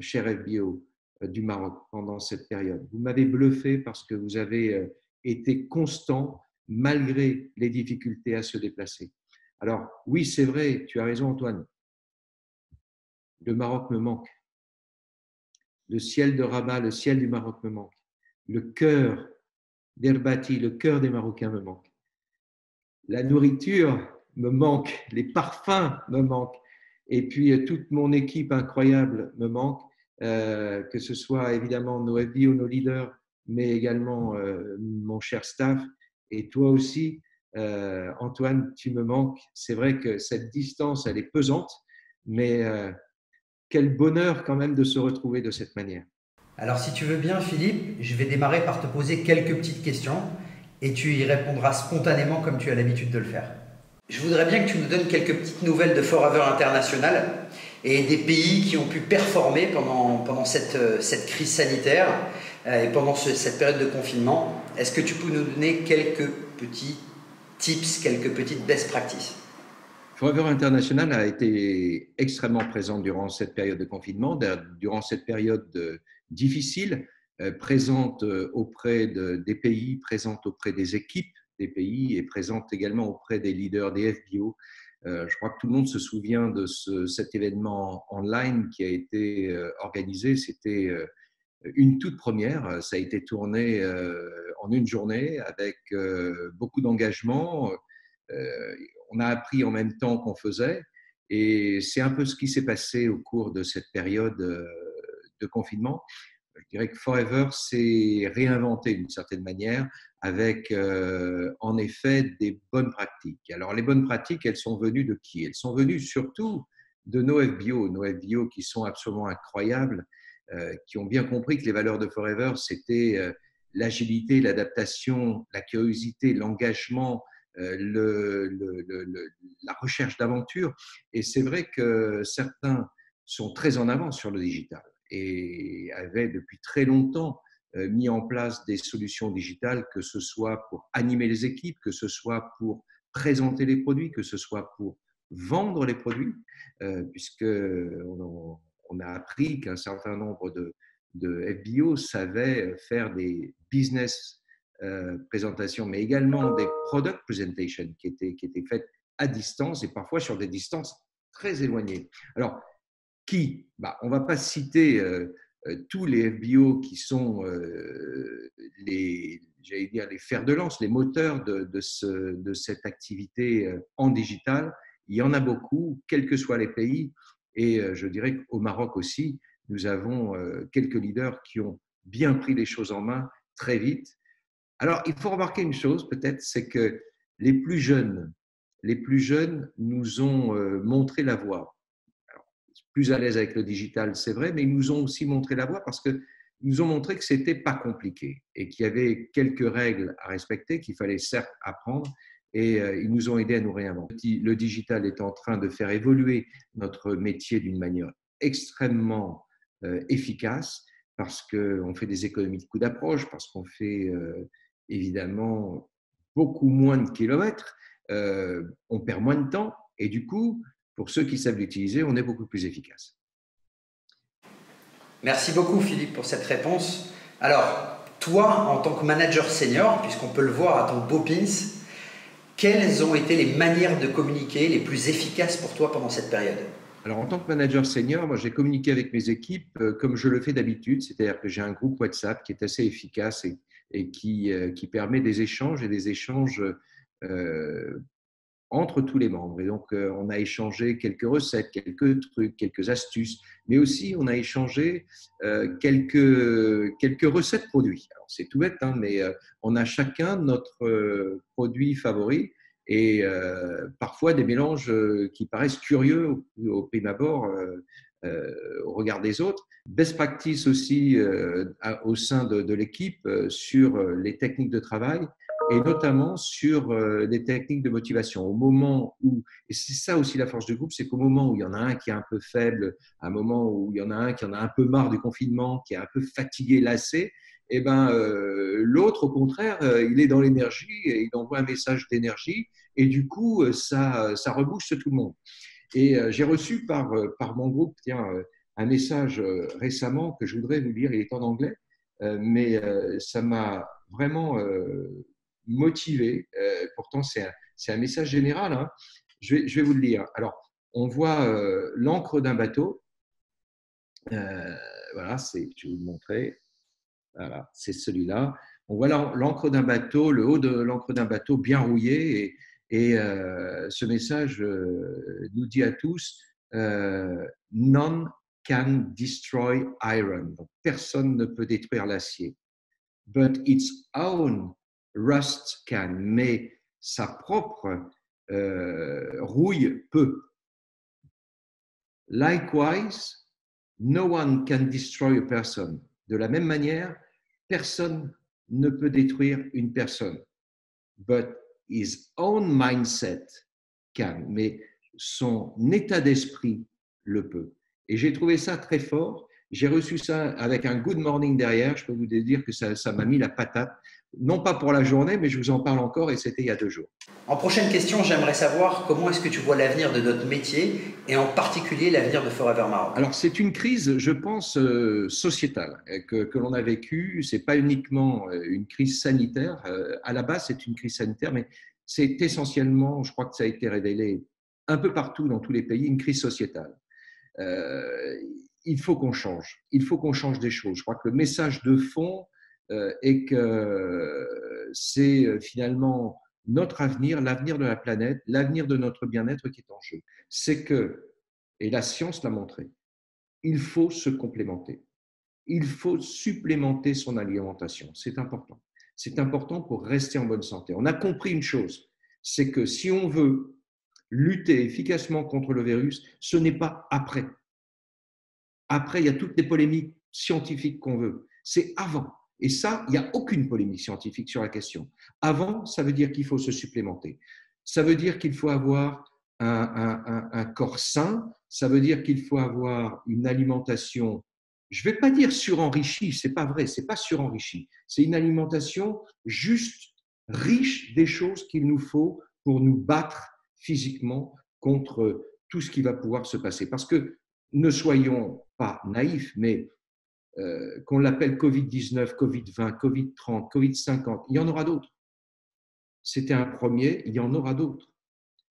cher FBO du Maroc, pendant cette période. Vous m'avez bluffé parce que vous avez été constant malgré les difficultés à se déplacer. Alors, oui, c'est vrai, tu as raison Antoine, le Maroc me manque. Le ciel de Rabat, le ciel du Maroc me manque. Le cœur d'Herbati, le cœur des Marocains me manque. La nourriture me manque, les parfums me manquent. Et puis, toute mon équipe incroyable me manque, que ce soit évidemment nos FBO, nos leaders, mais également mon cher staff. Et toi aussi, Antoine, tu me manques. C'est vrai que cette distance, elle est pesante, mais quel bonheur quand même de se retrouver de cette manière. Alors si tu veux bien Philippe, je vais démarrer par te poser quelques petites questions et tu y répondras spontanément comme tu as l'habitude de le faire. Je voudrais bien que tu nous donnes quelques petites nouvelles de Forever International et des pays qui ont pu performer pendant cette crise sanitaire et pendant cette période de confinement. Est-ce que tu peux nous donner quelques petits tips, quelques petites best practices? Forever International a été extrêmement présent durant cette période de confinement, durant cette période difficile, présente auprès des pays, présente auprès des équipes des pays et présente également auprès des leaders des FBO. Je crois que tout le monde se souvient de cet événement online qui a été organisé. C'était une toute première. Ça a été tourné en une journée avec beaucoup d'engagement. On a appris en même temps qu'on faisait et c'est un peu ce qui s'est passé au cours de cette période de confinement. Je dirais que Forever s'est réinventé d'une certaine manière avec en effet des bonnes pratiques. Alors les bonnes pratiques, elles sont venues de qui? Elles sont venues surtout de nos FBO qui sont absolument incroyables, qui ont bien compris que les valeurs de Forever, c'était l'agilité, l'adaptation, la curiosité, l'engagement, la recherche d'aventure. Et c'est vrai que certains sont très en avance sur le digital et avaient depuis très longtemps mis en place des solutions digitales, que ce soit pour animer les équipes, que ce soit pour présenter les produits, que ce soit pour vendre les produits, puisqu'on a appris qu'un certain nombre de FBO savaient faire des business présentations, mais également des product presentations qui étaient faites à distance et parfois sur des distances très éloignées. Alors, qui? On ne va pas citer tous les FBO qui sont les fers de lance, les moteurs de cette activité en digital. Il y en a beaucoup, quels que soient les pays. Et je dirais qu'au Maroc aussi, nous avons quelques leaders qui ont bien pris les choses en main très vite. Alors, il faut remarquer une chose peut-être, c'est que les plus jeunes nous ont montré la voie. Plus à l'aise avec le digital, c'est vrai, mais ils nous ont aussi montré la voie parce qu'ils nous ont montré que ce n'était pas compliqué et qu'il y avait quelques règles à respecter, qu'il fallait certes apprendre, et ils nous ont aidés à nous réinventer. Le digital est en train de faire évoluer notre métier d'une manière extrêmement efficace parce qu'on fait des économies de coûts d'approche, parce qu'on fait évidemment beaucoup moins de kilomètres, on perd moins de temps et du coup, pour ceux qui savent l'utiliser, on est beaucoup plus efficace. Merci beaucoup Philippe pour cette réponse. Alors, toi, en tant que manager senior, puisqu'on peut le voir à ton beau pins, quelles ont été les manières de communiquer les plus efficaces pour toi pendant cette période? Alors, en tant que manager senior, moi, j'ai communiqué avec mes équipes comme je le fais d'habitude, c'est-à-dire que j'ai un groupe WhatsApp qui est assez efficace et qui permet des échanges entre tous les membres. Et donc, on a échangé quelques recettes, quelques trucs, quelques astuces, mais aussi on a échangé quelques recettes produits. Alors, c'est tout bête, hein, mais on a chacun notre produit favori et parfois des mélanges qui paraissent curieux au prime abord au regard des autres. Best practice aussi au sein de l'équipe sur les techniques de travail et notamment sur les techniques de motivation. Au moment où, et c'est ça aussi la force du groupe, c'est qu'au moment où il y en a un qui est un peu faible, à un moment où il y en a un qui en a un peu marre du confinement, qui est un peu fatigué, lassé, eh ben, l'autre, au contraire, il est dans l'énergie et il envoie un message d'énergie et du coup, ça rebooste tout le monde. Et j'ai reçu par mon groupe un message récemment que je voudrais vous lire, il est en anglais, mais ça m'a vraiment motivé. Pourtant, c'est un message général. Hein. Je vais vous le lire. Alors, on voit l'encre d'un bateau. Voilà, je vais vous le montrer. Voilà, c'est celui-là. On voit l'encre d'un bateau, le haut de l'encre d'un bateau bien rouillé. Et ce message nous dit à tous None can destroy iron. Donc, personne ne peut détruire l'acier. But its own rust can. Mais sa propre rouille peut. Likewise, no one can destroy a person. De la même manière, personne ne peut détruire une personne. But his own mindset can. Mais son état d'esprit le peut. Et j'ai trouvé ça très fort. J'ai reçu ça avec un good morning derrière. Je peux vous dire que ça m'a mis la patate. Non pas pour la journée, mais je vous en parle encore et c'était il y a 2 jours. En prochaine question, j'aimerais savoir comment est-ce que tu vois l'avenir de notre métier et en particulier l'avenir de Forever Maroc. Alors, c'est une crise, je pense, sociétale que l'on a vécue. Ce n'est pas uniquement une crise sanitaire. À la base, c'est une crise sanitaire, mais c'est essentiellement, je crois que ça a été révélé un peu partout dans tous les pays, une crise sociétale. Il faut qu'on change. Il faut qu'on change des choses. Je crois que le message de fond est que c'est finalement notre avenir, l'avenir de la planète, l'avenir de notre bien-être qui est en jeu. C'est que, et la science l'a montré, il faut se complémenter. Il faut supplémenter son alimentation. C'est important. C'est important pour rester en bonne santé. On a compris une chose, c'est que si on veut lutter efficacement contre le virus, ce n'est pas après. Après, il y a toutes les polémiques scientifiques qu'on veut. C'est avant. Et ça, il n'y a aucune polémique scientifique sur la question. Avant, ça veut dire qu'il faut se supplémenter. Ça veut dire qu'il faut avoir un corps sain. Ça veut dire qu'il faut avoir une alimentation, je ne vais pas dire surenrichie, ce n'est pas vrai, ce n'est pas surenrichi. C'est une alimentation juste riche des choses qu'il nous faut pour nous battre physiquement contre tout ce qui va pouvoir se passer. Parce que ne soyons pas naïfs, mais qu'on l'appelle Covid-19, Covid-20, Covid-30, Covid-50, il y en aura d'autres. C'était un premier, il y en aura d'autres.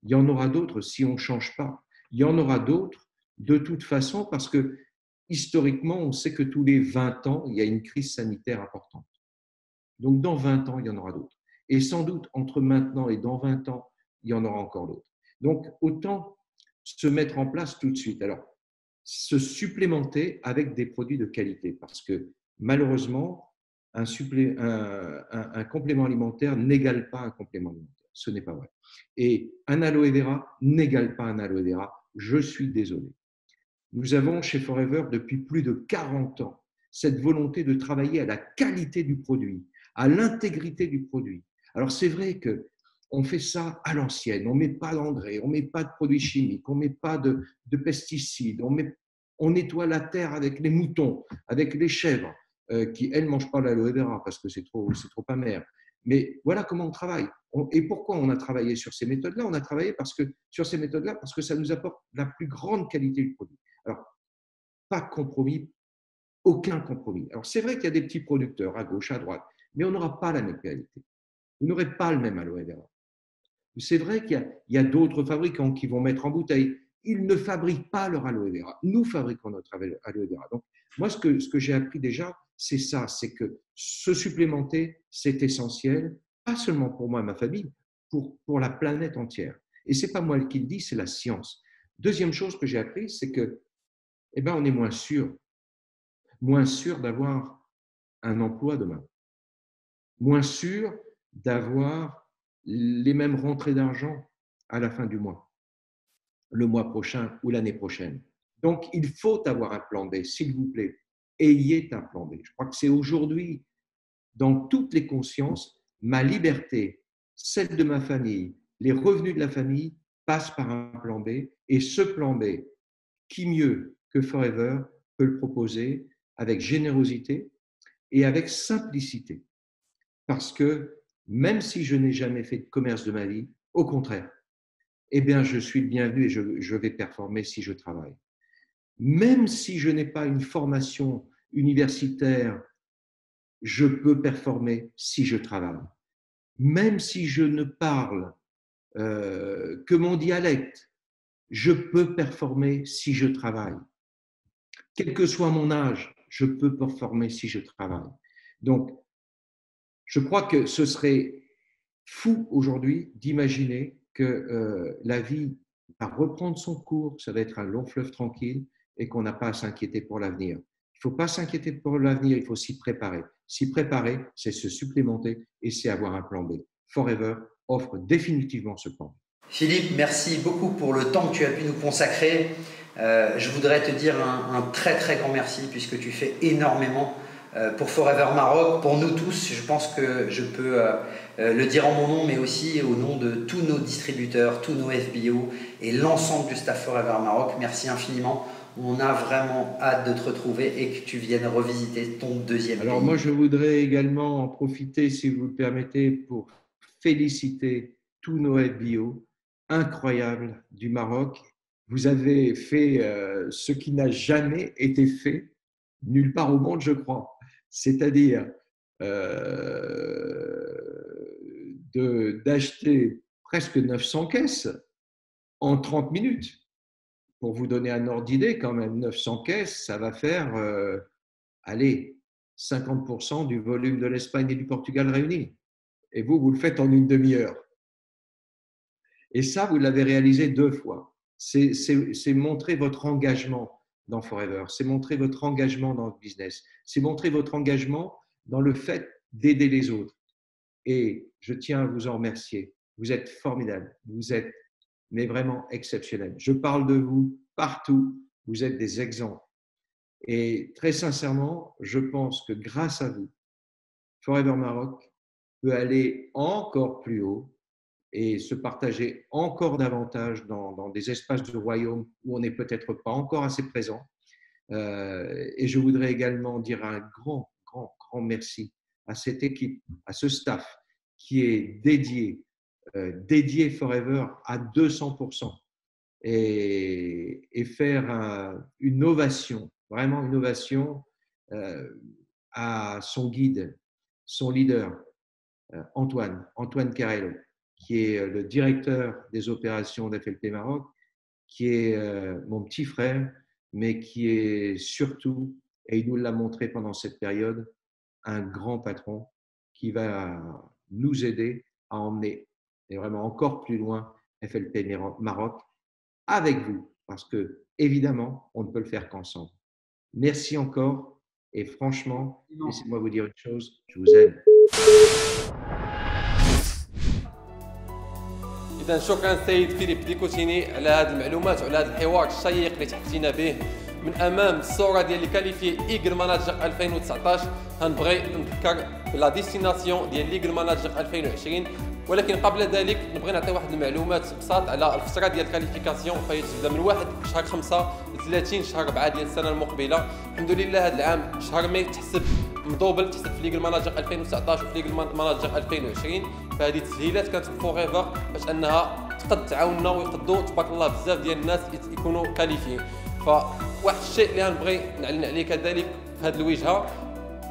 Il y en aura d'autres si on ne change pas. Il y en aura d'autres de toute façon parce que historiquement, on sait que tous les 20 ans, il y a une crise sanitaire importante. Donc, dans 20 ans, il y en aura d'autres. Et sans doute, entre maintenant et dans 20 ans, il y en aura encore d'autres. Donc, autant se mettre en place tout de suite. Alors, se supplémenter avec des produits de qualité parce que malheureusement, un complément alimentaire n'égale pas un complément alimentaire. Ce n'est pas vrai. Et un aloe vera n'égale pas un aloe vera. Je suis désolé. Nous avons chez Forever depuis plus de 40 ans cette volonté de travailler à la qualité du produit, à l'intégrité du produit. Alors c'est vrai que on fait ça à l'ancienne. On ne met pas d'engrais, on ne met pas de produits chimiques, on ne met pas de pesticides. On nettoie la terre avec les moutons, avec les chèvres, qui, elles, ne mangent pas l'aloe vera parce que c'est trop amer. Mais voilà comment on travaille. Et pourquoi on a travaillé sur ces méthodes-là? On a travaillé sur ces méthodes-là parce que ça nous apporte la plus grande qualité du produit. Alors, pas de compromis, aucun compromis. Alors, c'est vrai qu'il y a des petits producteurs à gauche, à droite, mais on n'aura pas la même qualité. Vous n'aurez pas le même aloe vera. C'est vrai qu'il y a d'autres fabricants qui vont mettre en bouteille. Ils ne fabriquent pas leur aloe vera. Nous fabriquons notre aloe vera. Donc, moi, ce que j'ai appris déjà, c'est ça, c'est que se supplémenter, c'est essentiel, pas seulement pour moi et ma famille, pour la planète entière. Et ce n'est pas moi qui le dis, c'est la science. Deuxième chose que j'ai appris, c'est que, on est moins sûr d'avoir un emploi demain, moins sûr d'avoir les mêmes rentrées d'argent à la fin du mois, le mois prochain ou l'année prochaine. Donc, il faut avoir un plan B, s'il vous plaît. Ayez un plan B. Je crois que c'est aujourd'hui, dans toutes les consciences, ma liberté, celle de ma famille, les revenus de la famille passent par un plan B. Et ce plan B, qui mieux que Forever peut le proposer avec générosité et avec simplicité. Parce que même si je n'ai jamais fait de commerce de ma vie, au contraire, je suis le bienvenu et je vais performer si je travaille. Même si je n'ai pas une formation universitaire, je peux performer si je travaille. Même si je ne parle que mon dialecte, je peux performer si je travaille. Quel que soit mon âge, je peux performer si je travaille. Donc, je crois que ce serait fou aujourd'hui d'imaginer que la vie va reprendre son cours, ça va être un long fleuve tranquille et qu'on n'a pas à s'inquiéter pour l'avenir. Il ne faut pas s'inquiéter pour l'avenir, il faut s'y préparer. S'y préparer, c'est se supplémenter et c'est avoir un plan B. Forever offre définitivement ce plan B. Philippe, merci beaucoup pour le temps que tu as pu nous consacrer. Je voudrais te dire un très très grand merci puisque tu fais énormément pour Forever Maroc, pour nous tous. Je pense que je peux le dire en mon nom, mais aussi au nom de tous nos distributeurs, tous nos FBO et l'ensemble du staff Forever Maroc. Merci infiniment. On a vraiment hâte de te retrouver et que tu viennes revisiter ton deuxième pays. Alors moi, je voudrais également en profiter, si vous le permettez, pour féliciter tous nos FBO incroyables du Maroc. Vous avez fait ce qui n'a jamais été fait nulle part au monde, je crois. C'est-à-dire d'acheter presque 900 caisses en 30 minutes. Pour vous donner un ordre d'idée, quand même, 900 caisses, ça va faire, 50% du volume de l'Espagne et du Portugal réunis. Et vous le faites en une demi-heure. Et ça, vous l'avez réalisé 2 fois. C'est montrer votre engagement dans Forever, c'est montrer votre engagement dans le business, c'est montrer votre engagement dans le fait d'aider les autres. Et je tiens à vous en remercier. Vous êtes formidables, vous êtes mais vraiment exceptionnels. Je parle de vous partout, vous êtes des exemples. Et très sincèrement, je pense que grâce à vous, Forever Maroc peut aller encore plus haut et se partager encore davantage dans des espaces du royaume où on n'est peut-être pas encore assez présent. Et je voudrais également dire un grand merci à cette équipe, à ce staff qui est dédié Forever à 200% et faire une ovation, vraiment une ovation à son guide, son leader, Antoine Carrello, qui est le directeur des opérations d'FLP Maroc, qui est mon petit frère, mais qui est surtout, et il nous l'a montré pendant cette période, un grand patron qui va nous aider à emmener et vraiment encore plus loin FLP Maroc avec vous, parce que évidemment, on ne peut le faire qu'ensemble. Merci encore et franchement, laissez-moi vous dire une chose, je vous aime. إذا شكرا السيد فيليب ديكوتيني على هذه المعلومات وعلى هذا الحوار الشيق اللي تحفتينا به من امام الصوره ديال كاليفي ايغل ماناجر 2019. هنبغي نذكر لا ديستيناسيون ديال ليغل ماناجر 2020 ولكن قبل ذلك نبغي نعطي واحد المعلومات بساط على الفتره ديال الكاليفيكاسيون، فهي تبدا من 1 شهر 5 ل 30 شهر 4 ديال السنه المقبله. الحمد لله هذا العام شهر ماي تحسب مدوبل، تحسب في ليغ ماناجر 2019 وفي ليغ ماناجر 2020. فهذه تسهيلات كانت فور ايفر باش انها تقد تعاوننا ويقدوا تبارك الله بزاف ديال الناس يكونوا كاليفيين. فواحد الشيء اللي غنبغي نعلن عليه كذلك في هذه الوجهه،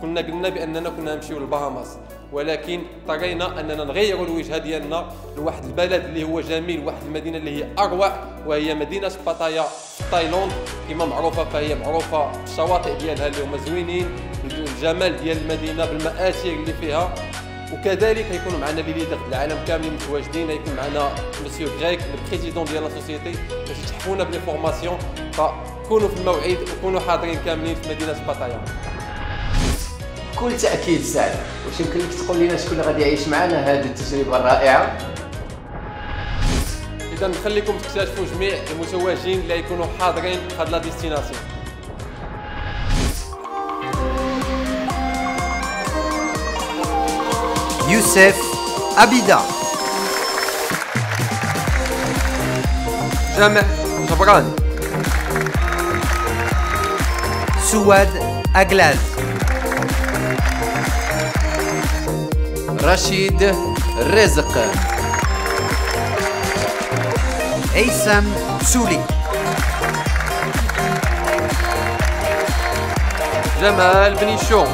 كنا قلنا باننا كنا نمشيو للبهاماس، ولكن اضطرينا اننا نغيروا الوجهه ديالنا لواحد البلد اللي هو جميل، واحد المدينه اللي هي اروع، وهي مدينه باتايا في تايلاند. كما معروفه فهي معروفه بالشواطئ ديالها اللي هما زوينين، الجمال ديال المدينه بالمآثر اللي فيها. وكذلك يكونوا معنا لي ليدر العالم كاملين متواجدين، يكون معنا مسيو غريك البريزيدون ديال لا سوسيتي باش يتحفونا بلي فورماسيون. فكونوا في الموعد وكونوا حاضرين كاملين في مدينه باتايا. بكل تاكيد سعد، واش يمكن لك تقول لنا شكون اللي غادي يعيش معنا هذه التجربه الرائعه؟ اذا نخليكم تكتشفوا جميع المتواجدين اللي يكونوا حاضرين في هذه لا ديستيناسيون. يوسف أبيدا، جامع جبران، سواد أجلاز، رشيد رزق، هيثم سولي، جمال بنيشون،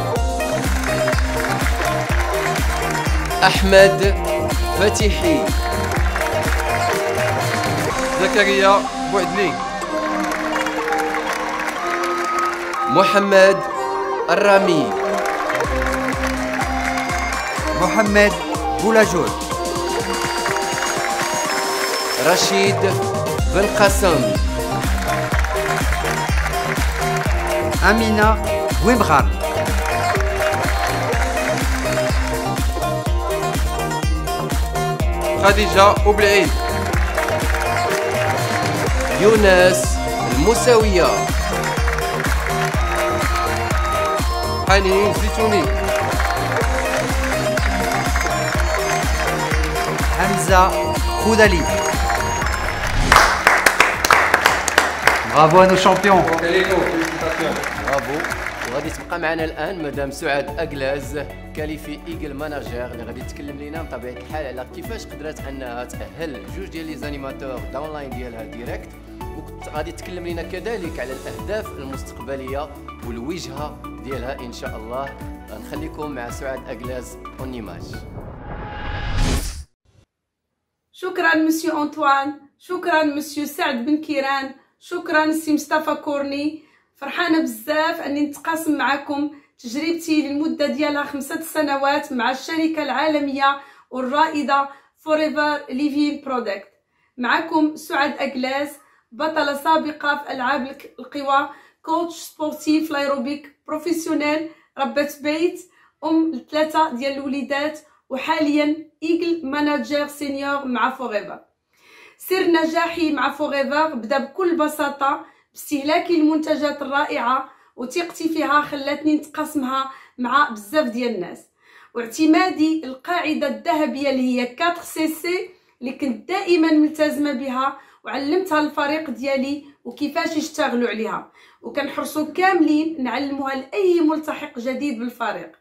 أحمد فتحي، زكريا بوعدلي، محمد الرامي، محمد بولاجول، رشيد بن قاسم، أمينة بويمغان، خديجة وبالعيد، يونس المساوية، حنين زيتوني، حمزة خودلي. Bravo à nos champions. برافو. وغادي تبقى معنا الان مدام سعاد اكلاز كاليفي ايجل ماناجر اللي غادي تكلم لينا بطبيعه الحال على كيفاش قدرت انها تاهل جوج ديال لي زانيماتور داونلاين ديالها ديريكت، وغادي تكلم لينا كذلك على الاهداف المستقبليه والوجهه ديالها ان شاء الله. نخليكم مع سعاد اكلاز اون ايماج. شكرا مسيو أنطوان، شكرا مسيو سعد بن كيران، شكرا سي مصطفى كورني. فرحانه بزاف اني نتقاسم معكم تجربتي للمده ديالها 5 سنوات مع الشركه العالميه والرائده فوريفر ليفين برودكت. معكم سعاد أجلاز، بطله سابقه في العاب القوى، كوتش سبورتيف لايروبيك بروفيسيونيل، ربة بيت، ل3 ديال الوليدات، وحاليا ايجل ماناجر سينيور مع فوريفر. سر نجاحي مع فوريفر بدا بكل بساطه باستهلاكي المنتجات الرائعه، وثقتي فيها خلاتني نتقاسمها مع بزاف ديال الناس، واعتمادي القاعده الذهبيه اللي هي 4 سي سي اللي كنت دائما ملتزمه بها، وعلمتها للفريق ديالي وكيفاش يشتغلوا عليها، وكنحرصوا كاملين نعلموها لاي ملتحق جديد بالفريق.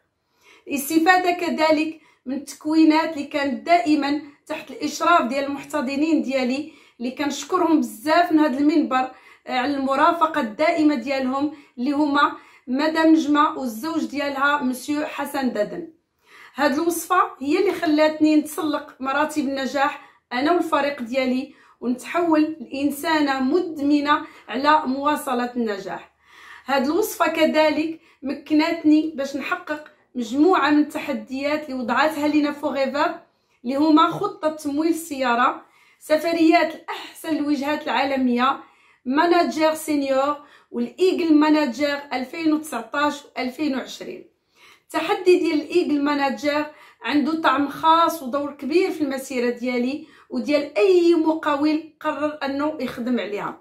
الاستفاده كذلك من التكوينات اللي كانت دائما تحت الاشراف ديال المحتضنين ديالي، اللي كنشكرهم بزاف من هذا المنبر على المرافقه الدائمه ديالهم، اللي هما مدام نجمه والزوج ديالها مسيو حسن ددن. هاد الوصفه هي اللي خلاتني نتسلق مراتب النجاح انا والفريق ديالي، ونتحول لانسانه مدمنه على مواصله النجاح. هاد الوصفه كذلك مكنتني باش نحقق مجموعه من التحديات اللي وضعتها لينا فوريفر، اللي هما خطه تمويل السياره، سفريات لاحسن الوجهات العالميه، ماناجر سينيور، والايجل ماناجر 2019 و 2020. التحدي ديال الايجل ماناجر عنده طعم خاص ودور كبير في المسيره ديالي وديال اي مقاول قرر انه يخدم عليها.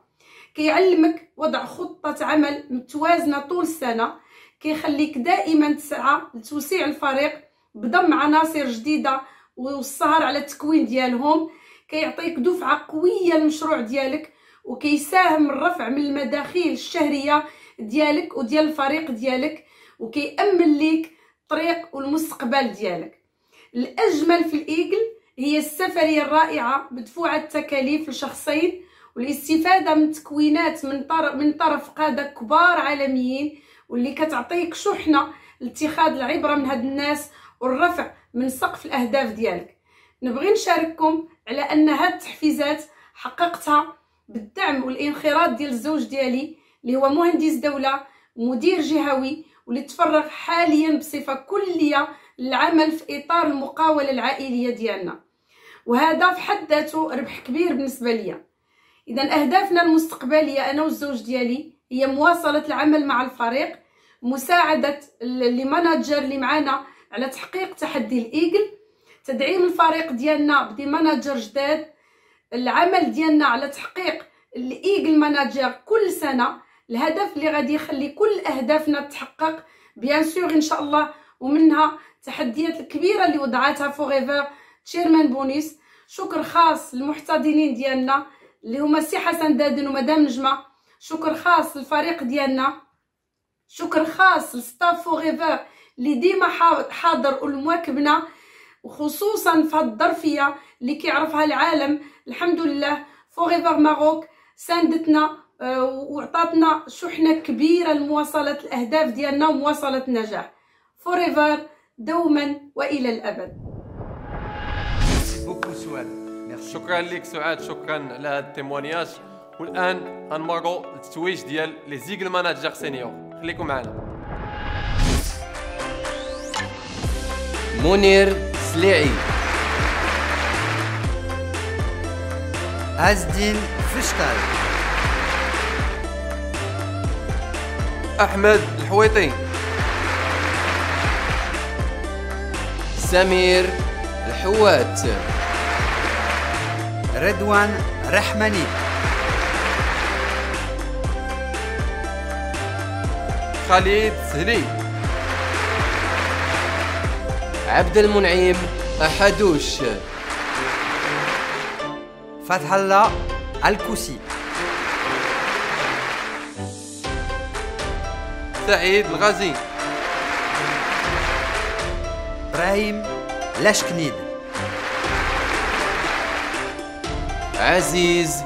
كيعلمك وضع خطه عمل متوازنه طول السنه، كيخليك دائما تسعى لتوسيع الفريق بضم عناصر جديده والسهر على التكوين ديالهم، كيعطيك دفعه قويه للمشروع ديالك، وكيساهم الرفع من المداخيل الشهريه ديالك وديال الفريق ديالك، وكيأمن ليك الطريق والمستقبل ديالك. الاجمل في الايجل هي السفريه الرائعه بدفوع التكاليف لشخصين، والاستفاده من تكوينات من طرف قاده كبار عالميين، واللي كتعطيك شحنه لاتخاذ العبره من هاد الناس والرفع من سقف الاهداف ديالك. نبغي نشارككم على ان هاد التحفيزات حققتها بالدعم والانخراط ديال الزوج ديالي اللي هو مهندس دوله مدير جهوي، واللي تفرغ حاليا بصفه كليه للعمل في اطار المقاوله العائليه ديالنا، وهذا في حد ذاته ربح كبير بالنسبه ليا. اذا اهدافنا المستقبليه انا والزوج ديالي هي مواصله العمل مع الفريق، مساعده اللي ماناجر اللي معنا على تحقيق تحدي الايجل، تدعيم الفريق ديالنا بدي ماناجر جداد، العمل ديالنا على تحقيق الايجل ماناجر كل سنه، الهدف اللي غادي يخلي كل اهدافنا تتحقق بيان سور ان شاء الله، ومنها التحديات الكبيره اللي وضعتها فوغيفر تشيرمان بونيس. شكر خاص للمحتضنين ديالنا اللي هما سي حسن دادن ومدام نجمه، شكر خاص للفريق ديالنا، شكر خاص لستاف فوغيفر اللي ديما حاضر والمواكبنا، وخصوصا في هاد الظرفيه اللي كيعرفها العالم. الحمد لله فوغيفر ماروك ساندتنا وعطاتنا شحنه كبيره لمواصله الاهداف ديالنا ومواصله النجاح. فوريفر دوما والى الابد. شكرا لك سعاد، شكرا على هذا التيموانياج. والان غنمروا للتتويج ديال لي زيغل ماناجر سينيور، خليكم معنا. منير سليعي، عزدين فشتال، احمد الحويطي، سمير الحوات، رضوان رحماني، خالد سهلي، عبد المنعم أحدوش، فتح الله الكوسي، سعيد الغازي، ابراهيم لاشكنيد، عزيز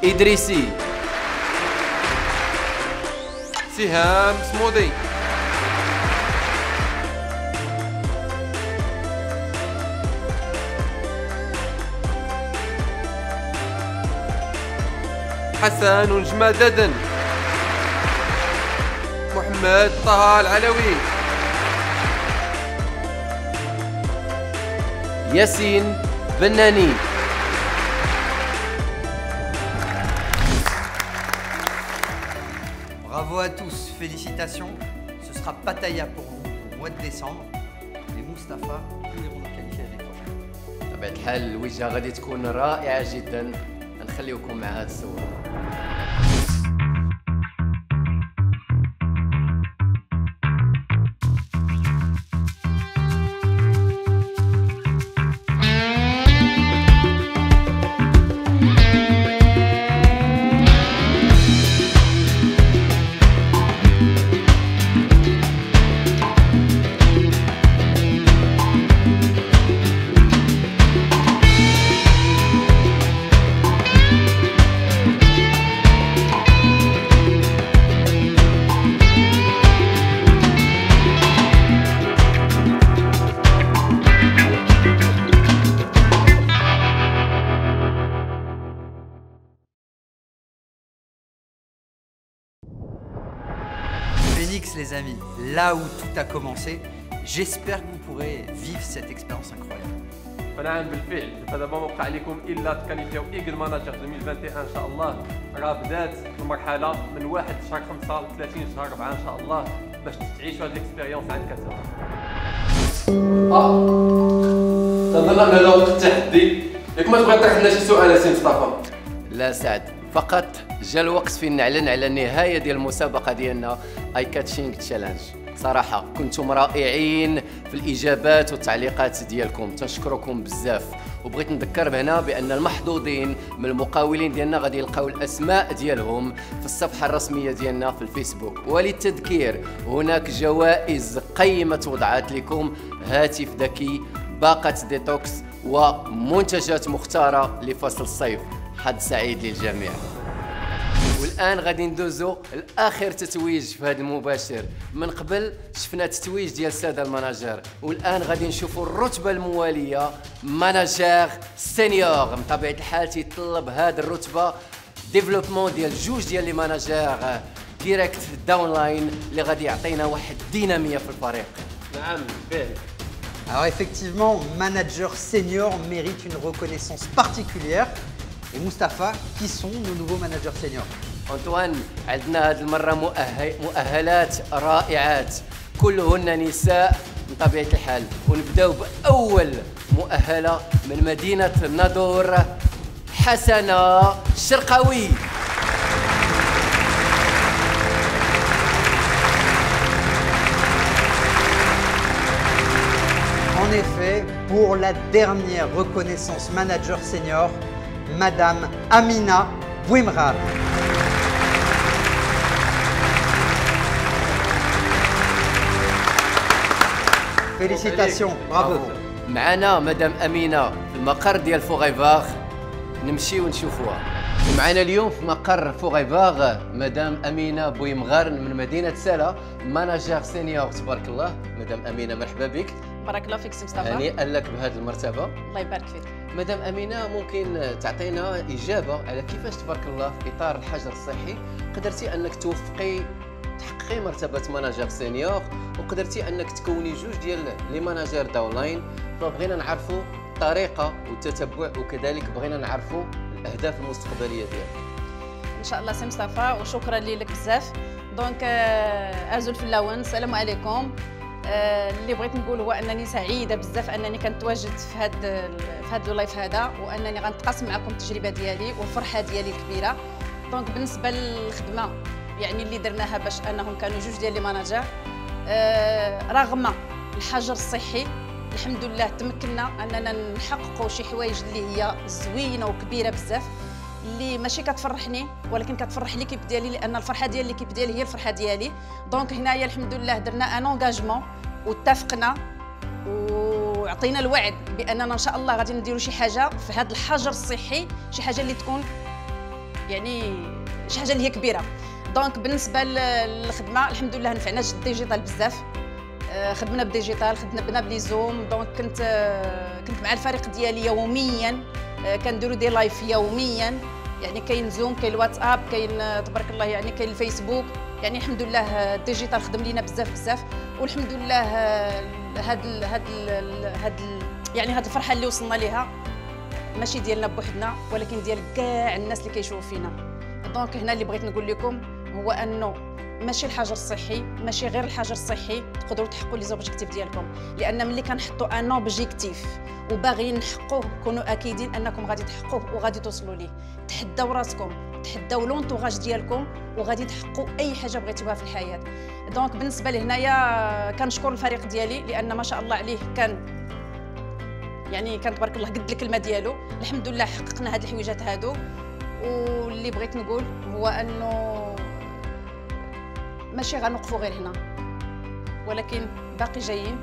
إدريسي، سهام سمودي، حسن ونجمة محمد طه العلوي، ياسين بناني، Bravo à tous, félicitations. Ce sera Pattaya pour vous au mois de décembre. Et Mustapha, nous irons nous qualifier avec toi. بطبيعة الحال الوجهة غادي تكون رائعة جدا، نخليكم مع هذه الصورة. Phoenix, les amis, là où tout a commencé, j'espère que vous pourrez vivre cette expérience incroyable. فنعم بالفعل فدابا ما بقى عليكم الا تكاليفيو ايجل ماناجر 2021 ان شاء الله. راه بدات المرحله من 1 شهر 5 ل 30 شهر 4 ان شاء الله باش تعيشوا هذه الاكسبيريونس عن كثب. تظن ان هذا وقت التحدي. ياك ما تبغي تطرح لنا شي سؤال سي مصطفى؟ لا سعد، فقط جا الوقت فين نعلن على النهايه ديال المسابقه ديالنا اي كاتشينغ تشالنج. صراحه كنتم رائعين في الاجابات والتعليقات ديالكم، تنشكركم بزاف. وبغيت نذكر بهنا بان المحظوظين من المقاولين ديالنا غادي يلقاو الاسماء ديالهم في الصفحه الرسميه ديالنا في الفيسبوك. وللتذكير هناك جوائز قيمه وضعت لكم: هاتف ذكي، باقه ديتوكس، ومنتجات مختاره لفصل الصيف. حظ سعيد للجميع. والان غادي ندوزو لاخر تتويج في هذا المباشر. من قبل شفنا تتويج ديال الساده المناجر، والان غادي نشوفوا الرتبه المواليه ماناجير سينيور. من طبيعه الحال تيطلب هذه الرتبه ديفلوبمون ديال جوج ديال لي ماناجير ديريكت داون لاين اللي غادي يعطينا واحد الديناميه في الفريق. نعم بالفعل. Alors effectivement, manager senior mérite une reconnaissance particulière. Et Mustapha, qui sont nos nouveaux managers seniors? أنطوان، عندنا هذه المرة مؤهلات رائعات كلهن نساء من طبيعة الحال. ونبداو بأول مؤهلة من مدينة الناظور، حسنة الشرقاوي. En effet, pour la dernière reconnaissance manager senior, Madame Amina Bouimrar. Félicitations, bravo. معنا مدام أمينة في المقر ديال فوغيفاغ، نمشيو ونشوفوها. معنا اليوم في مقر فوغيفاغ مدام أمينة بويمغار من مدينة سلا، ماناجير سينيور. تبارك الله مدام أمينة، مرحبا بك. بارك الله فيك سي مصطفى. هنيئا لك بهذه المرتبة. الله يبارك فيك. مدام أمينة، ممكن تعطينا إجابة على كيفاش تبارك الله في إطار الحجر الصحي قدرتي أنك تحققي مرتبة ماناجير سينيور، وقدرتي أنك تكوني جوج ديال لي ماناجير داونلاين. فبغينا نعرفوا الطريقة والتتبع، وكذلك بغينا نعرفوا الأهداف المستقبلية ديالك. إن شاء الله سي مصطفى، وشكرا لك بزاف. دونك أزول في اللون، السلام عليكم. اللي بغيت نقول هو انني سعيده بزاف انني كنتواجد في هذا اللايف هذا، وانني غنتقاسم معكم التجربه ديالي والفرحه ديالي الكبيره. دونك بالنسبه للخدمه يعني اللي درناها باش انهم كانوا جوج ديال لي ماناجر، رغم الحجر الصحي الحمد لله تمكنا اننا نحققوا شي حوايج اللي هي زوينه وكبيره بزاف، اللي ماشي كتفرحني ولكن كتفرح ليكيب ديالي، لان الفرحه ديال ليكيب ديالي هي الفرحه ديالي. دونك هنايا الحمد لله درنا ان انغاجمون واتفقنا وعطينا الوعد باننا ان شاء الله غادي نديروا شي حاجه في هذا الحجر الصحي، شي حاجه اللي تكون يعني شي حاجه اللي هي كبيره. دونك بالنسبه للخدمه الحمد لله نفعنا الديجيتال بزاف، خدمنا بالديجيتال، خدمنا بلي زوم. دونك كنت مع الفريق ديالي يوميا، كنديروا دي لايف يوميا، يعني كاين زوم، كاين الواتساب، كاين تبارك الله يعني كاين الفيسبوك. يعني الحمد لله الديجيتال خدم لينا بزاف، والحمد لله هاد الفرحه اللي وصلنا ليها ماشي ديالنا بوحدنا، ولكن ديال كاع الناس اللي كيشوفوا فينا. دونك هنا اللي بغيت نقول لكم هو انه ماشي الحجر الصحي، ماشي غير الحجر الصحي تقدروا تحققوا لي زوبجيكتيف ديالكم، لان ملي كنحطوا ان اوبجيكتيف وباغيين نحققوه كونوا اكيدين انكم غادي تحققوه وغادي توصلوا ليه. تحداو راسكم، تحداو لونطوغاج ديالكم، وغادي تحققوا اي حاجه بغيتوها في الحياه. دونك بالنسبه لهنايا كنشكر الفريق ديالي، لان ما شاء الله عليه كان تبارك الله قد الكلمه ديالو. الحمد لله حققنا هاد الحويجات هادو. واللي بغيت نقول هو انه ماشي غنوقفوا غير هنا، ولكن باقي جايين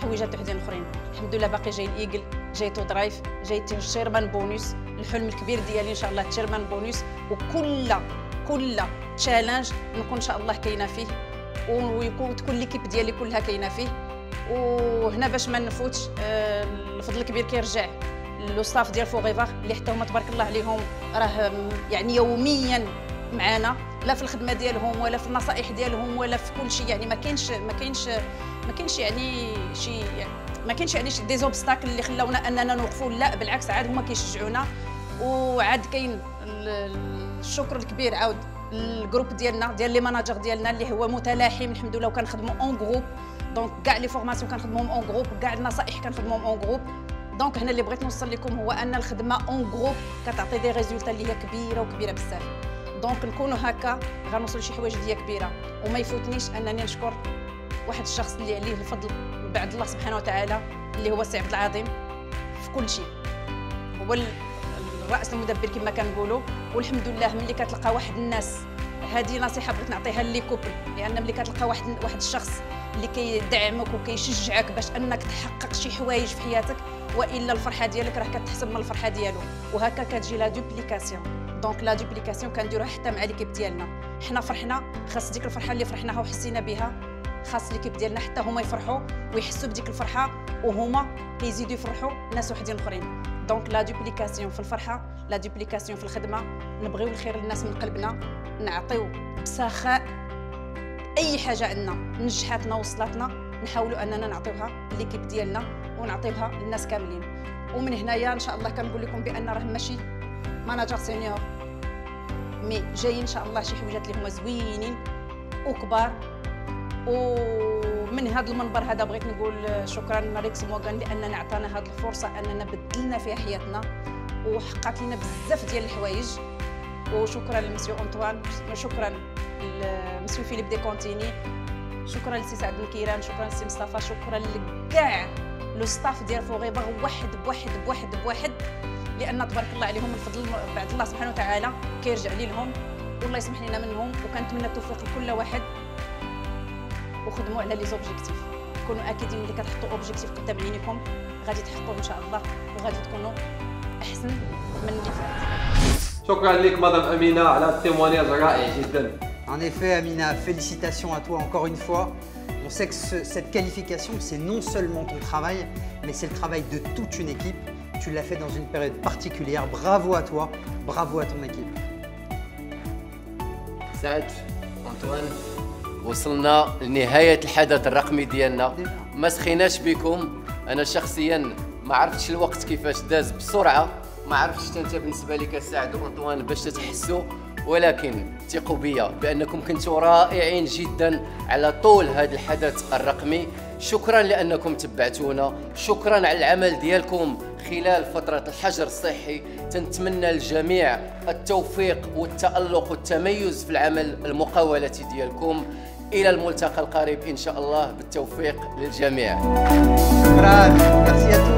حويجات وحدين اخرين. الحمد لله باقي جاي الايجل، جاي تو درايف، جاي تشيرمان بونوس. الحلم الكبير ديالي ان شاء الله تشيرمان بونوس، وكل تشالنج نكون ان شاء الله كاينه فيه، ويكون تكون ليكيب ديالي كلها كاينه فيه. وهنا باش ما نفوتش الفضل الكبير كيرجع لو ستاف ديال فوغيفاغ اللي حتى هما تبارك الله عليهم راه يعني يوميا معنا، لا في الخدمه ديالهم ولا في النصائح ديالهم ولا في كل شيء. يعني ما كاينش يعني شي دي زوبستاكل اللي خلاونا اننا نوقفوا، لا بالعكس عاد هما كيشجعونا. وعاد كاين الشكر الكبير عاود الجروب ديالنا ديال لي ماناجر ديالنا اللي هو متلاحم الحمد لله، وكنخدموا اون جروب. دونك كاع لي فورماسيون كنخدموهم اون جروب، كاع النصائح كنخدموهم اون جروب. دونك هنا اللي بغيت نوصل لكم هو ان الخدمه اون جروب كتعطي دي ريزولتا اللي هي كبيره بزاف. دونك نكونوا هكا غنوصلوا لشي حوايج اللي هي كبيره. وما يفوتنيش انني نشكر واحد الشخص اللي عليه الفضل بعد الله سبحانه وتعالى، اللي هو السي عبد العظيم في كل شيء. هو الرأس المدبر كما كنقولوا. والحمد لله ملي كتلقى واحد الناس، هذه نصيحه بغيت نعطيها لي كوبل، لان ملي كتلقى واحد الشخص اللي كيدعمك وكيشجعك باش انك تحقق شي حوايج في حياتك، والا الفرحه ديالك راه كتحسب من الفرحه ديالو، وهكا كتجي لا دوبليكاسيون. دونك لا دوبليكاسيون كنديروها حتى مع ليكيب ديالنا. حنا فرحنا، خاص ديك الفرحه اللي فرحناها وحسينا بها خاص ليكيب ديالنا حتى هما يفرحوا ويحسوا بديك الفرحه، وهما كيزيدوا يفرحوا ناس وحدين اخرين. دونك لا دوبليكاسيون في الفرحه، لا دوبليكاسيون في الخدمه، نبغيو الخير للناس من قلبنا، نعطيو بسخاء اي حاجه عندنا نجحاتنا وصلاتنا نحاولوا اننا نعطيوها ليكيب ديالنا ونعطيوها للناس كاملين. ومن هنايا ان شاء الله كنقول لكم بان راه ماشي ماناجر سينيور، مي جايين ان شاء الله شي حويجات اللي هما زوينين وكبار. ومن هذا المنبر هذا بغيت نقول شكرا لريكس موغان لاننا عطانا هذه الفرصه اننا بدلنا فيها حياتنا وحققت لنا بزاف ديال الحوايج. وشكرا للمسيو انطوان، شكرا للمسيو فيليب دي كونتيني، شكرا للسي سعد بن كيران، شكرا للسي مصطفى، شكرا لكاع لو ستاف ديال فوغيفر واحد بواحد بواحد بواحد، لان تبارك الله عليهم الفضل بعد الله سبحانه وتعالى كيرجع لهم، والله يسمح لنا منهم. وكنتمنى التوفيق لكل واحد، وخدموا على لي زوبجيكتيف، كونوا اكيدين ملي كتحطوا اوبجيكتيف قدام عينيكم غادي تحققوه ان شاء الله، وغادي تكونوا احسن من اللي فات. شكرا لك مدام امينه على التيموانياج الرائع جدا. En effet, Amina, félicitations à toi encore une fois. On sait que cette qualification, c'est non seulement ton travail, mais c'est le travail de toute une équipe. Tu l'as fait dans une période particulière. Bravo à toi, bravo à ton équipe. سعد أنطوان، وصلنا لنهاية الحدث الرقمي ديالنا. ما سخيناش بكم، أنا شخصيا ما عرفتش الوقت كيفاش داز بسرعة، ما عرفتش انت بالنسبة لك سعد وأنطوان باش تحسوا، ولكن ثقوا بيا بأنكم كنتوا رائعين جدا على طول هذا الحدث الرقمي. شكرا لأنكم تبعتونا، شكرا على العمل ديالكم خلال فترة الحجر الصحي. تنتمنى للجميع التوفيق والتألق والتميز في العمل المقاولة ديالكم. إلى الملتقى القريب إن شاء الله، بالتوفيق للجميع. شكرا، merci à tous.